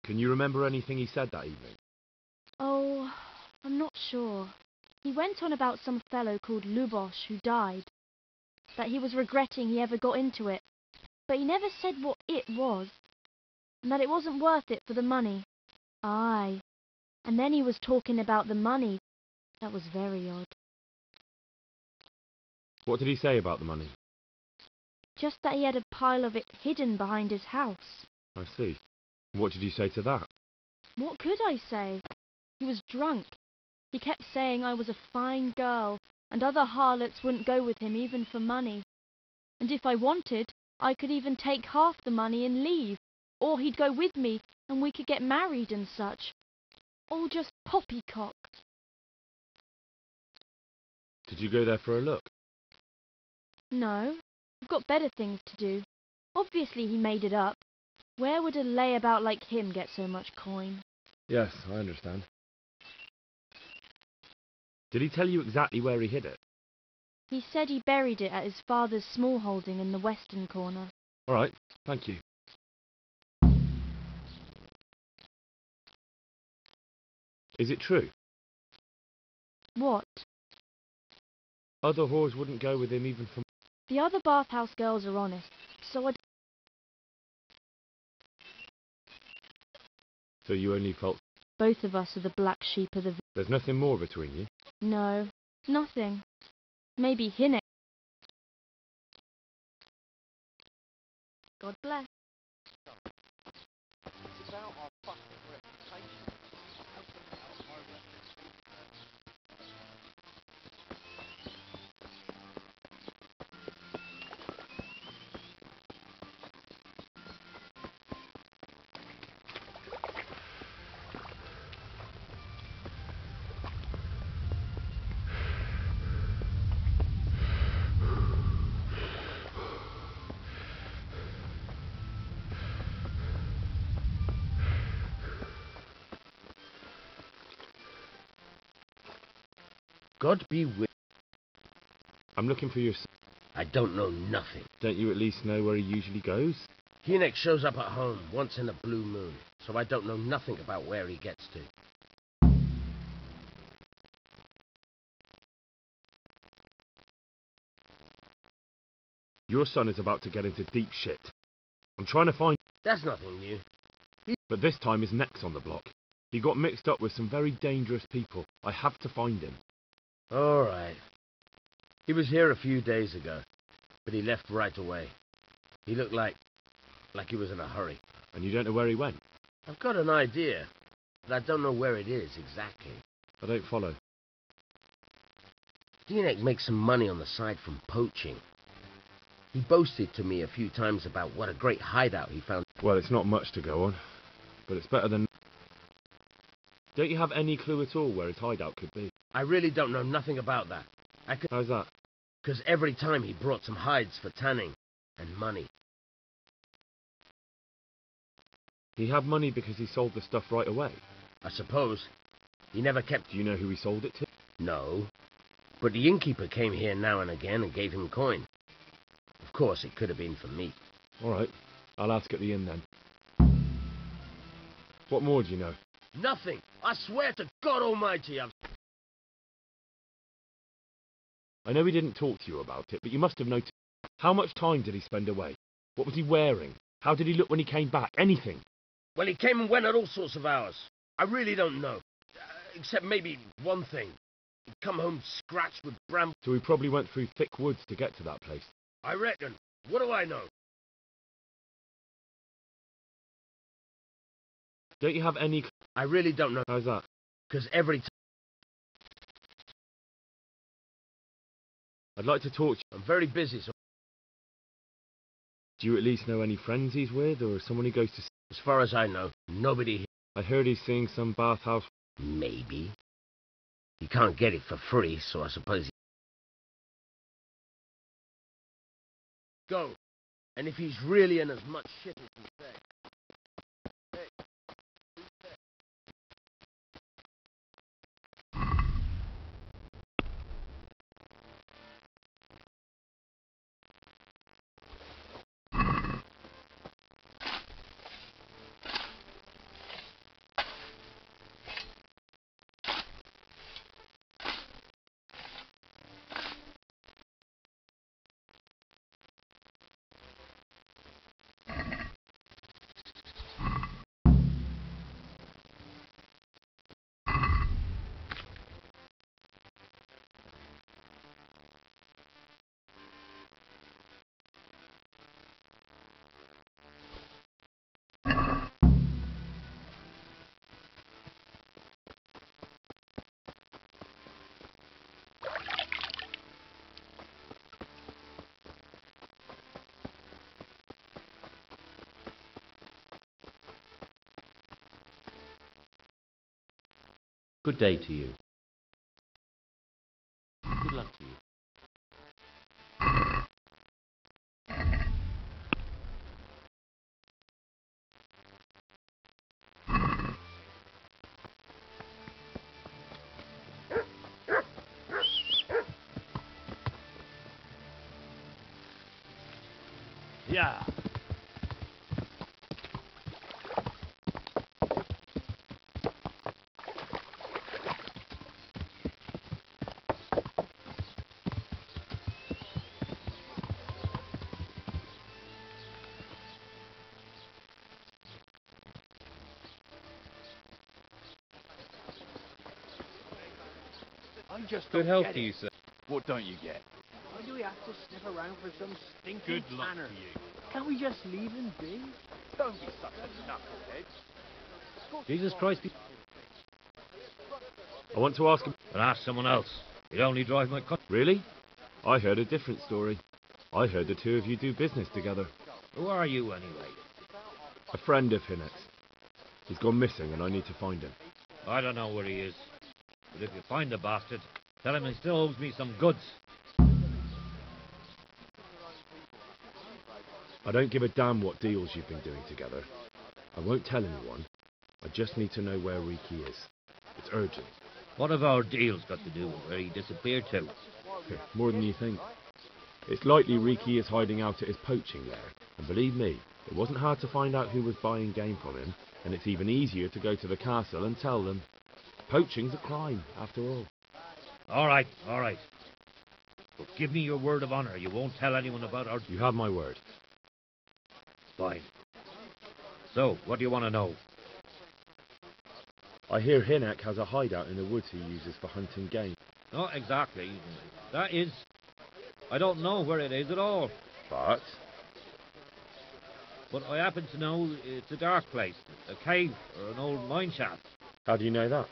Can you remember anything he said that evening? Oh, I'm not sure. He went on about some fellow called Lubosh who died. That he was regretting he ever got into it. But he never said what it was. And that it wasn't worth it for the money. Aye. And then he was talking about the money. That was very odd. What did he say about the money? Just that he had a pile of it hidden behind his house. I see. What did you say to that? What could I say? He was drunk. He kept saying I was a fine girl, and other harlots wouldn't go with him even for money. And if I wanted, I could even take half the money and leave. Or he'd go with me, and we could get married and such. All just poppycock. Did you go there for a look? No, I've got better things to do. Obviously he made it up. Where would a layabout like him get so much coin? Yes, I understand. Did he tell you exactly where he hid it? He said he buried it at his father's small holding in the western corner. All right, thank you. Is it true? What? Other whores wouldn't go with him even for... The other bathhouse girls are honest, so I... So you only felt... Both of us are the black sheep of the... There's nothing more between you? No, nothing. Maybe Hinnock. God bless. God be with I'm looking for your son. I don't know nothing. Don't you at least know where he usually goes? Hynek shows up at home once in a blue moon, so I don't know nothing about where he gets to. Your son is about to get into deep shit. I'm trying to find... That's nothing new. But this time his neck's on the block. He got mixed up with some very dangerous people. I have to find him. All right. He was here a few days ago, but he left right away. He looked like he was in a hurry. And you don't know where he went? I've got an idea, but I don't know where it is exactly. I don't follow. Hynek makes some money on the side from poaching. He boasted to me a few times about what a great hideout he found. Well, it's not much to go on, but it's better than... Don't you have any clue at all where his hideout could be? I really don't know nothing about that. How's that? Because every time he brought some hides for tanning and money. He had money because he sold the stuff right away? I suppose. He never kept... Do you know who he sold it to? No. But the innkeeper came here now and again and gave him coin. Of course, it could have been for me. All right. I'll ask at the inn then. What more do you know? Nothing. I swear to God Almighty, I know he didn't talk to you about it, but you must have noticed. How much time did he spend away? What was he wearing? How did he look when he came back? Anything? Well, he came and went at all sorts of hours. I really don't know. Except maybe one thing. He'd come home scratched with brambles. So he probably went through thick woods to get to that place. I reckon. What do I know? Don't you have any... I really don't know. How's that? Because every time... I'd like to talk to you. I'm very busy, so... Do you at least know any friends he's with, or someone he goes to... As far as I know, nobody here. I heard he's seeing some bathhouse... Maybe. He can't get it for free, so I suppose he... Go. And if he's really in as much shit as he says... Good day to you. Good luck to you. Yeah. Good health to you, sir. What don't you get? Why do we have to sniff around for some stinking Good luck tanner? to you. Can't we just leave him be? Don't be such a knucklehead. Jesus Christ. I want to ask him... But ask someone else. You'd only drive my car. Really? I heard a different story. I heard the two of you do business together. Who are you, anyway? A friend of Hynek's. He's gone missing and I need to find him. I don't know where he is. But if you find the bastard, tell him he still owes me some goods. I don't give a damn what deals you've been doing together. I won't tell anyone. I just need to know where Riki is. It's urgent. What have our deals got to do with where he disappeared to? Master, more than you think. It's likely Riki is hiding out at his poaching lair, and believe me, it wasn't hard to find out who was buying game from him, and it's even easier to go to the castle and tell them. Poaching's a crime, after all. All right, all right. But give me your word of honor. You won't tell anyone about our... You have my word. Fine. So, what do you want to know? I hear Hinek has a hideout in the woods he uses for hunting game. Not exactly. That is... I don't know where it is at all. But I happen to know it's a dark place. A cave or an old mine shaft. How do you know that?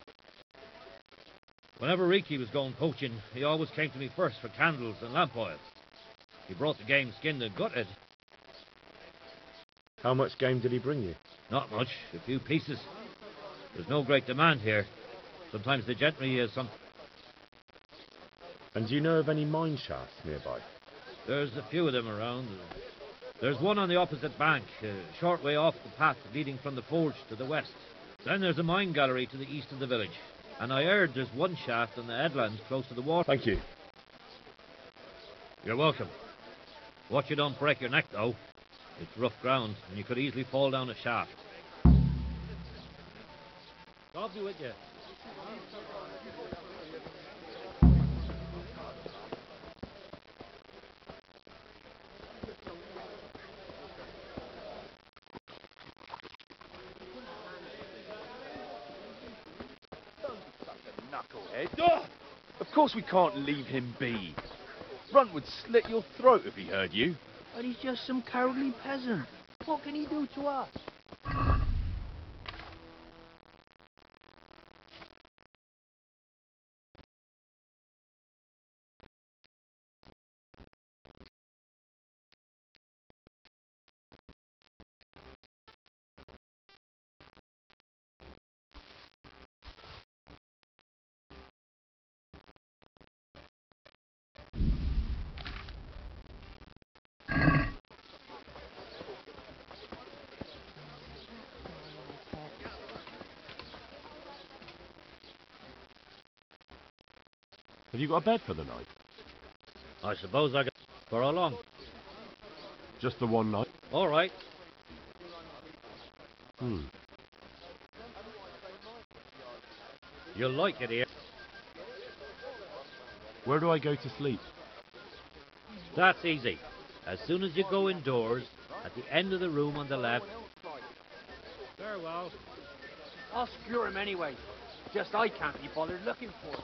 Whenever Riki was going poaching, he always came to me first for candles and lamp oil. He brought the game skinned and gutted. How much game did he bring you? Not much, a few pieces. There's no great demand here. Sometimes the gentry is some... And do you know of any mine shafts nearby? There's a few of them around. There's one on the opposite bank, a short way off the path leading from the forge to the west. Then there's a mine gallery to the east of the village. And I heard there's one shaft on the headland close to the water. Thank you. You're welcome. Watch you don't break your neck, though. It's rough ground, and you could easily fall down a shaft. God be with you. Knucklehead. Of course we can't leave him be. Runt would slit your throat if he heard you. But he's just some cowardly peasant. What can he do to us? Have you got a bed for the night? I suppose I got... For how long? Just the one night? All right. You'll like it here. Where do I go to sleep? That's easy. As soon as you go indoors, at the end of the room on the left... Farewell. I'll secure him anyway. Just I can't be bothered looking for him.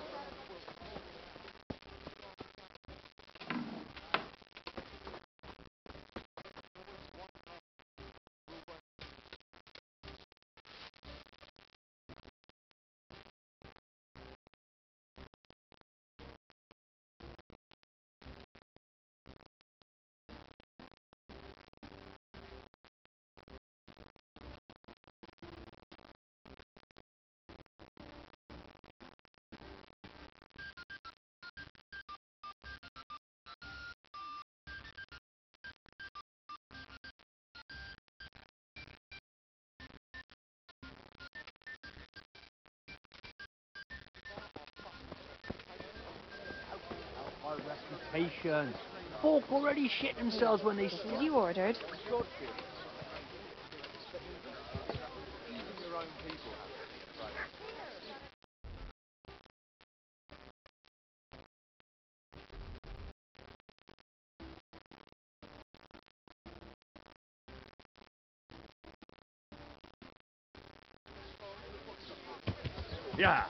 Our reputation. Folk already shit themselves when they see You ordered. Yeah.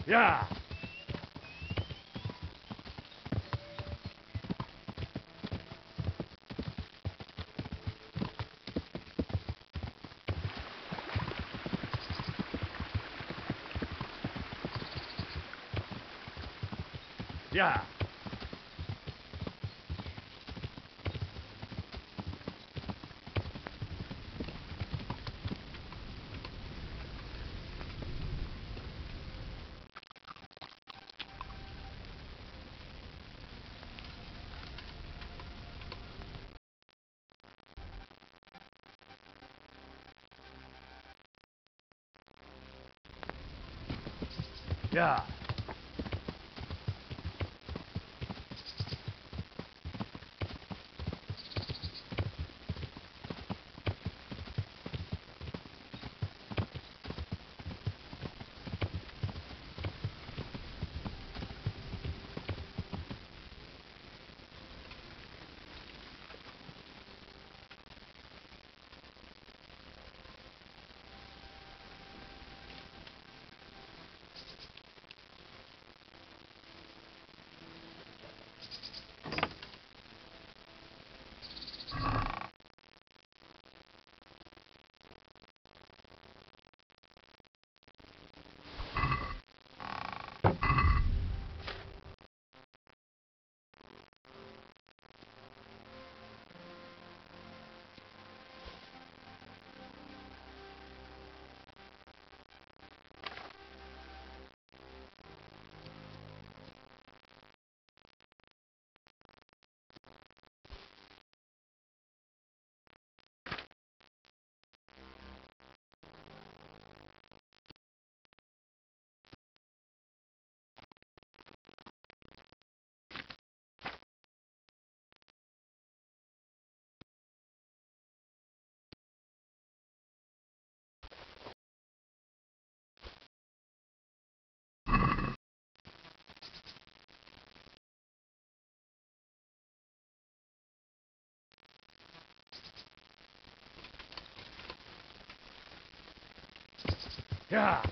Yeah. Yeah. Yeah. Yeah.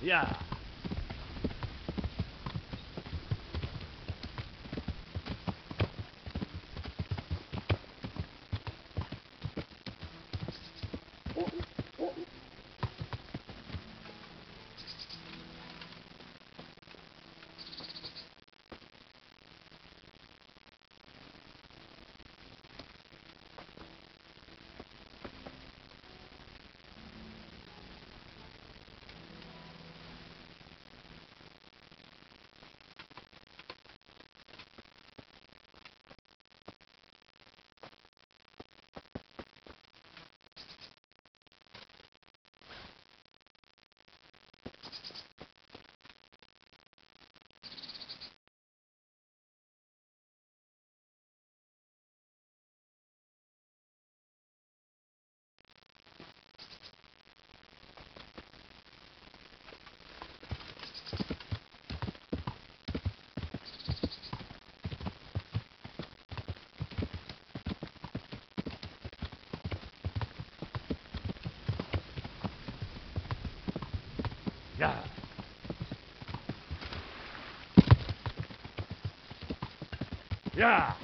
Yeah. Yeah. Yeah.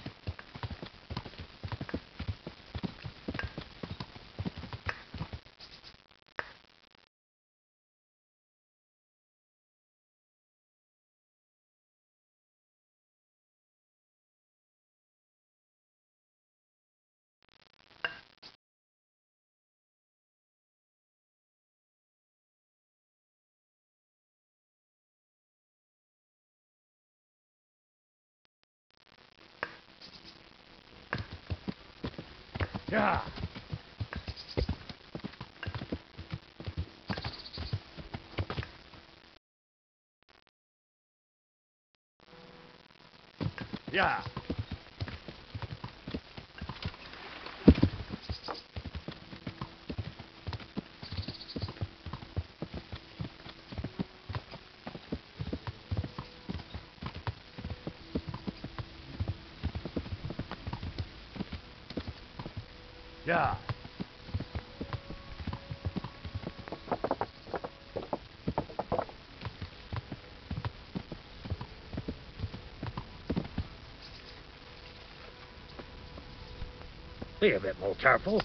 Yeah. Yeah. Yeah. Yeah. Be a bit more careful.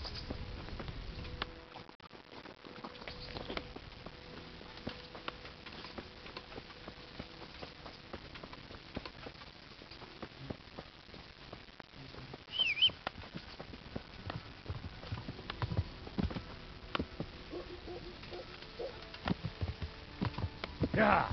Yeah.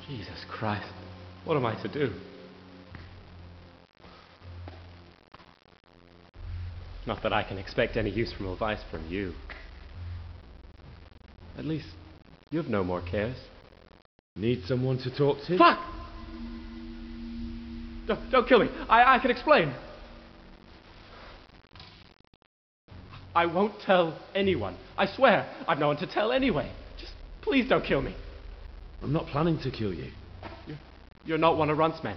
Jesus Christ, what am I to do? Not that I can expect any useful advice from you. At least, you've no more cares. Need someone to talk to? Fuck! Don't kill me. I can explain. I won't tell anyone. I swear, I've no one to tell anyway. Just please don't kill me. I'm not planning to kill you. You're not one of Runt's men?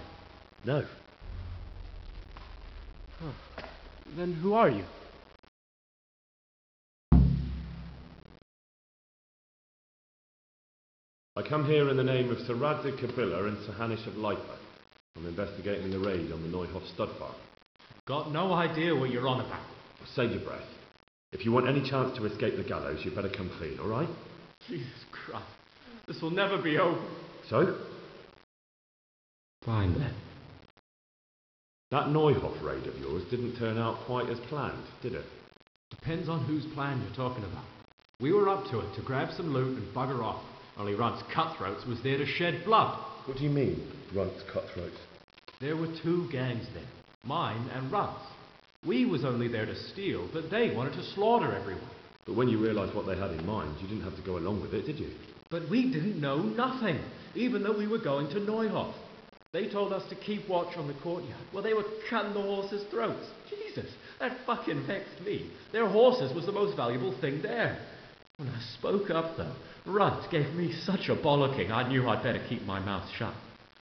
No. Huh. Then who are you? I come here in the name of Sir Radzig Kabila and Sir Hanish of Lipa. I'm investigating the raid on the Neuhof stud farm. Got no idea what you're on about. Save your breath. If you want any chance to escape the gallows, you'd better come clean, all right? Jesus Christ. This will never be over. So? Fine then. That Neuhof raid of yours didn't turn out quite as planned, did it? Depends on whose plan you're talking about. We were up to it to grab some loot and bugger off. Only Runt's cutthroats was there to shed blood. What do you mean, Runt's cutthroats? There were two gangs there, mine and Runt's. We was only there to steal, but they wanted to slaughter everyone. But when you realised what they had in mind, you didn't have to go along with it, did you? But we didn't know nothing, even though we were going to Neuhof. They told us to keep watch on the courtyard. Well, they were cutting the horses' throats. Jesus, that fucking vexed me. Their horses was the most valuable thing there. When I spoke up, though, Runt gave me such a bollocking, I knew I'd better keep my mouth shut.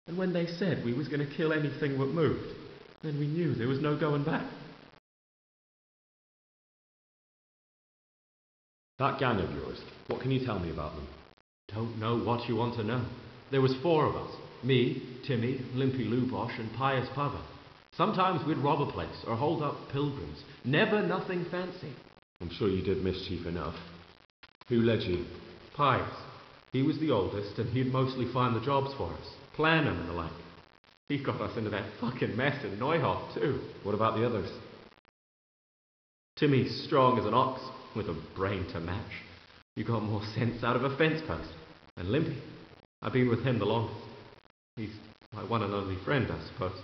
And when they said we was going to kill anything that moved, then we knew there was no going back. That gang of yours, what can you tell me about them? Don't know what you want to know. There was four of us. Me, Timmy, Limpy Lubosh, and Pius Pava. Sometimes we'd rob a place or hold up pilgrims. Never nothing fancy. I'm sure you did mischief enough. Who led you? Pius. He was the oldest, and he'd mostly find the jobs for us. Plan 'em and the like. He got us into that fucking mess in Neuhof, too. What about the others? Timmy's strong as an ox, with a brain to match. You got more sense out of a fence post. And Limpy, I've been with him the longest. He's my one and only friend, I suppose.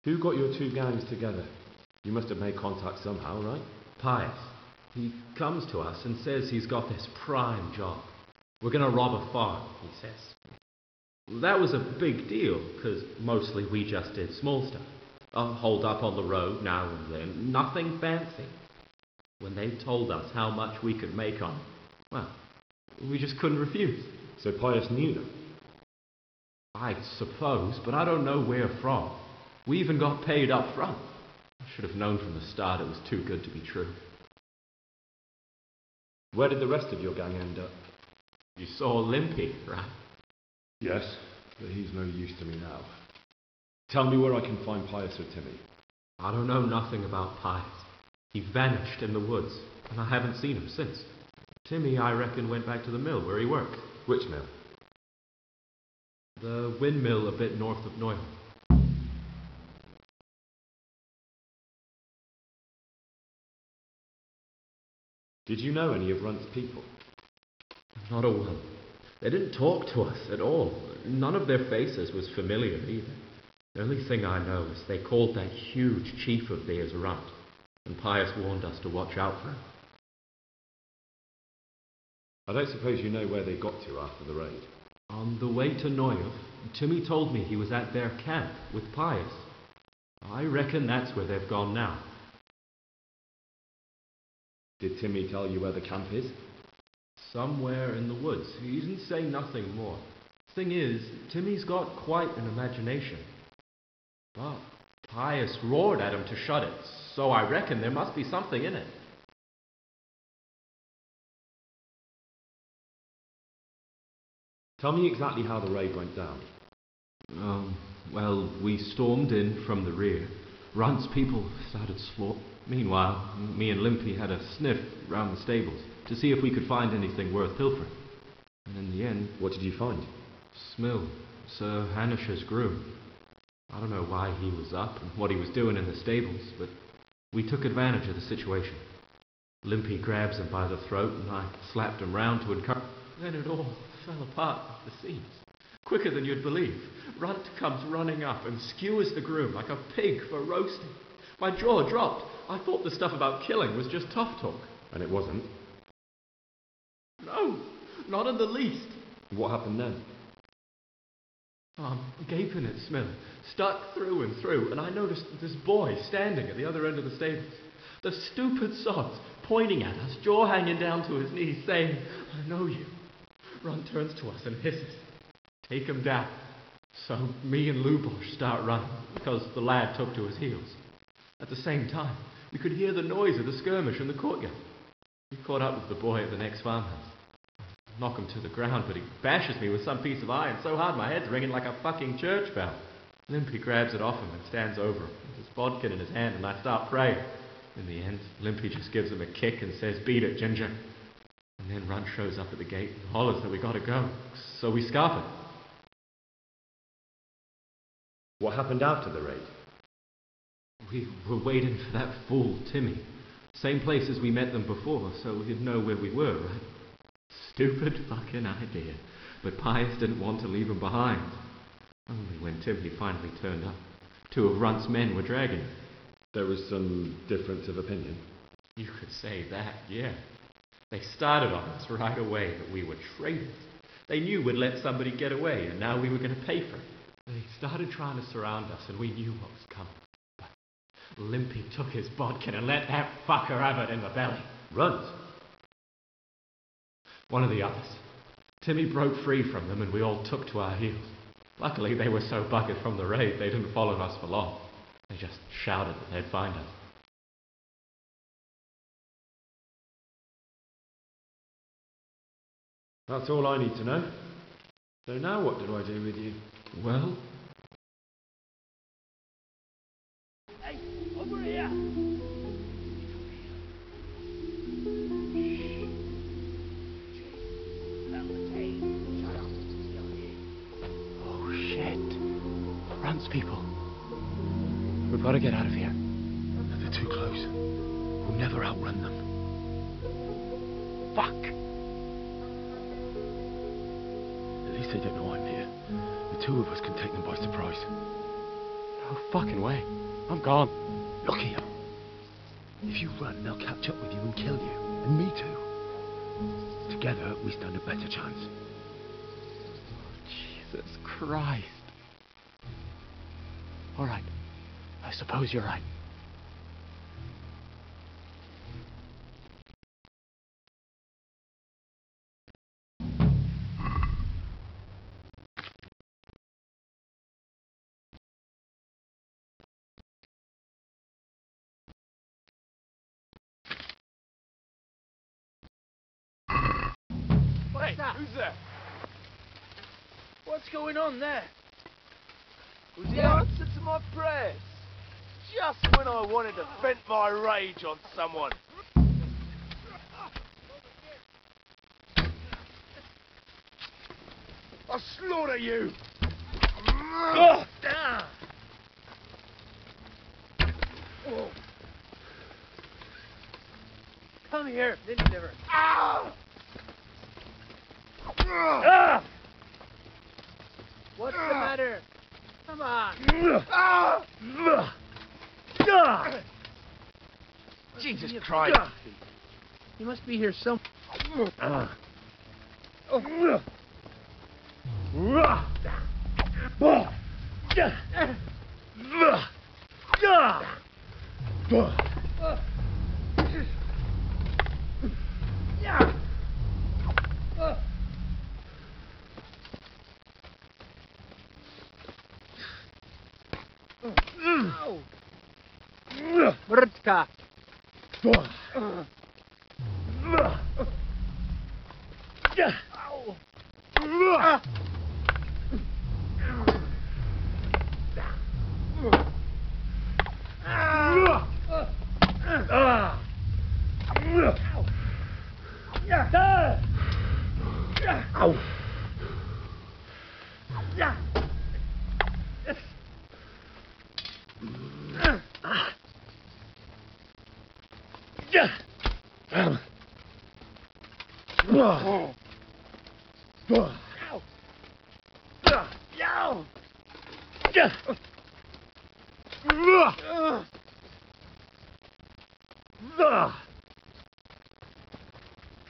Who got your two gangs together? You must have made contact somehow, right? Pius. He comes to us and says he's got this prime job. We're going to rob a farm, he says. That was a big deal, because mostly we just did small stuff. Hold up on the road now and then, nothing fancy. When they told us how much we could make on it, well, we just couldn't refuse. So Pius knew them? I suppose, but I don't know where from. We even got paid up front. I should have known from the start it was too good to be true. Where did the rest of your gang end up? You saw Limpy, right? Yes, but he's no use to me now. Tell me where I can find Pius or Timmy. I don't know nothing about Pius. He vanished in the woods, and I haven't seen him since. Timmy, I reckon, went back to the mill where he worked. Which mill? The windmill a bit north of Neuhof. Did you know any of Runt's people? Not a one. They didn't talk to us at all. None of their faces was familiar either. The only thing I know is they called that huge chief of theirs Runt, and Pius warned us to watch out for him. I don't suppose you know where they got to after the raid? On the way to Neuhof, Timmy told me he was at their camp with Pius. I reckon that's where they've gone now. Did Timmy tell you where the camp is? Somewhere in the woods. He didn't say nothing more. Thing is, Timmy's got quite an imagination. But Pius roared at him to shut it, so I reckon there must be something in it. Tell me exactly how the raid went down. Well, we stormed in from the rear. Runt's people started slaughtering. Meanwhile, me and Limpy had a sniff round the stables to see if we could find anything worth pilfering. And in the end... What did you find? Smill, Sir Hanish's groom. I don't know why he was up and what he was doing in the stables, but we took advantage of the situation. Limpy grabs him by the throat and I slapped him round to encourage. Then it all fell apart at the seams. Quicker than you'd believe. Runt comes running up and skewers the groom like a pig for roasting. My jaw dropped. I thought the stuff about killing was just tough talk. And it wasn't? No, not in the least. What happened then? I'm gaping at Smith, stuck through and through, and I noticed this boy standing at the other end of the stables. The stupid sods pointing at us, jaw hanging down to his knees, saying, "I know you." Runt turns to us and hisses, "Take him down." So me and Lubosh start running, because the lad took to his heels. At the same time, we could hear the noise of the skirmish in the courtyard. We caught up with the boy at the next farmhouse. Knock him to the ground, but he bashes me with some piece of iron so hard my head's ringing like a fucking church bell. Limpy grabs it off him and stands over him, with his bodkin in his hand, and I start praying. In the end, Limpy just gives him a kick and says, "Beat it, Ginger." And then Runt shows up at the gate and hollers that we gotta go, so we scarf it. What happened after the raid? We were waiting for that fool, Timmy. Same place as we met them before, so we'd know where we were, right? Stupid fucking idea. But Pius didn't want to leave him behind. Only when Timmy finally turned up, 2 of Runt's men were dragging him. There was some difference of opinion? You could say that, yeah. They started on us right away that we were traitors. They knew we'd let somebody get away, and now we were going to pay for it. They started trying to surround us, and we knew what was coming. But Limpy took his bodkin and let that fucker have it in the belly. Runt? One of the others. Timmy broke free from them, and we all took to our heels. Luckily, they were so buggered from the raid, they didn't follow us for long. They just shouted that they'd find us. That's all I need to know. So now what do I do with you? Well... Hey, over here! Oh, shit. Runt's people. We've got to get out of here. They're too close. We'll never outrun them. Fuck! At least they don't know I'm here. The 2 of us can take them by surprise. No fucking way. I'm gone. Look here. If you run, they'll catch up with you and kill you. And me too. Together, we stand a better chance. Jesus Christ. All right. I suppose you're right. Wait, who's there? What's going on there? Was the answer to my prayers? Just when I wanted to vent my rage on someone. I'll slaughter you! Oh. Come here, then never. What's the matter? Come on. Jesus Christ. He must be here some. Mrtka.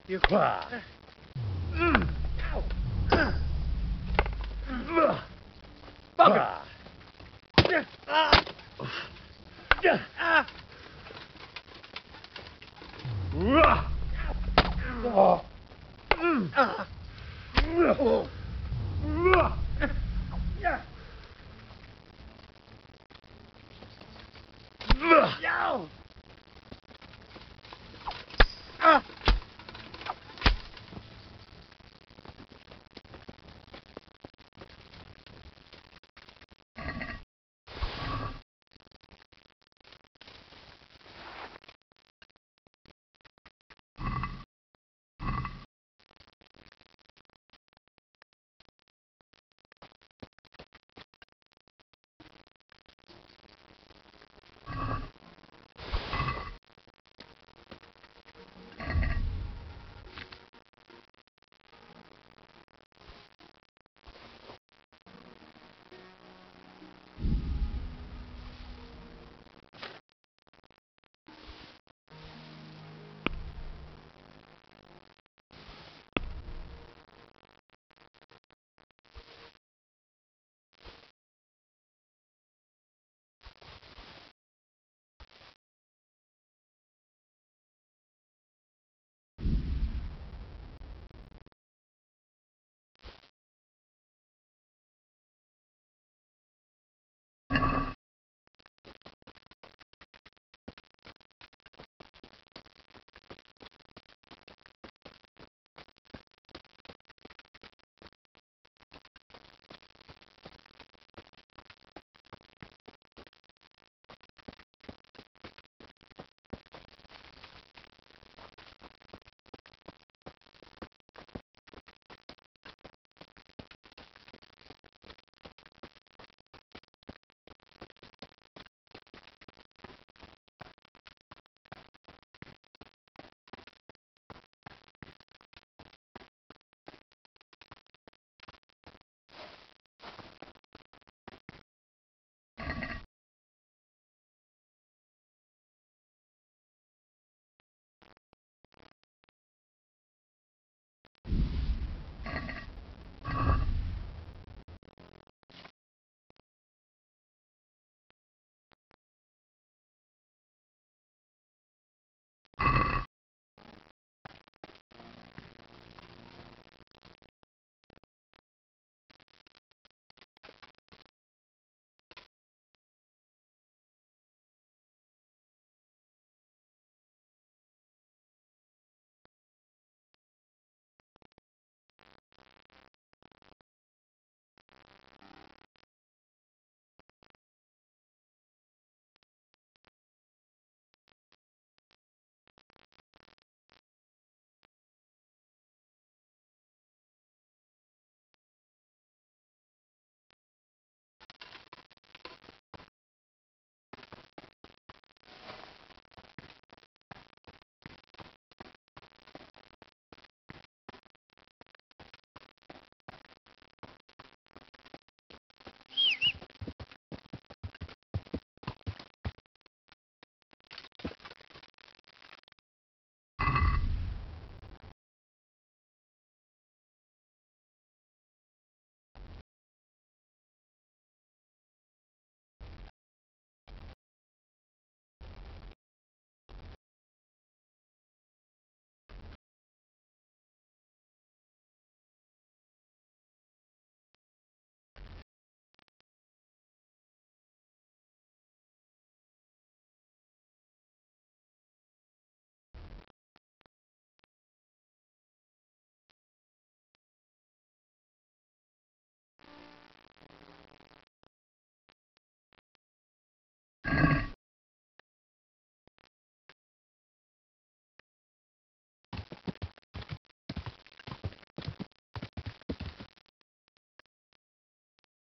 You Bugger!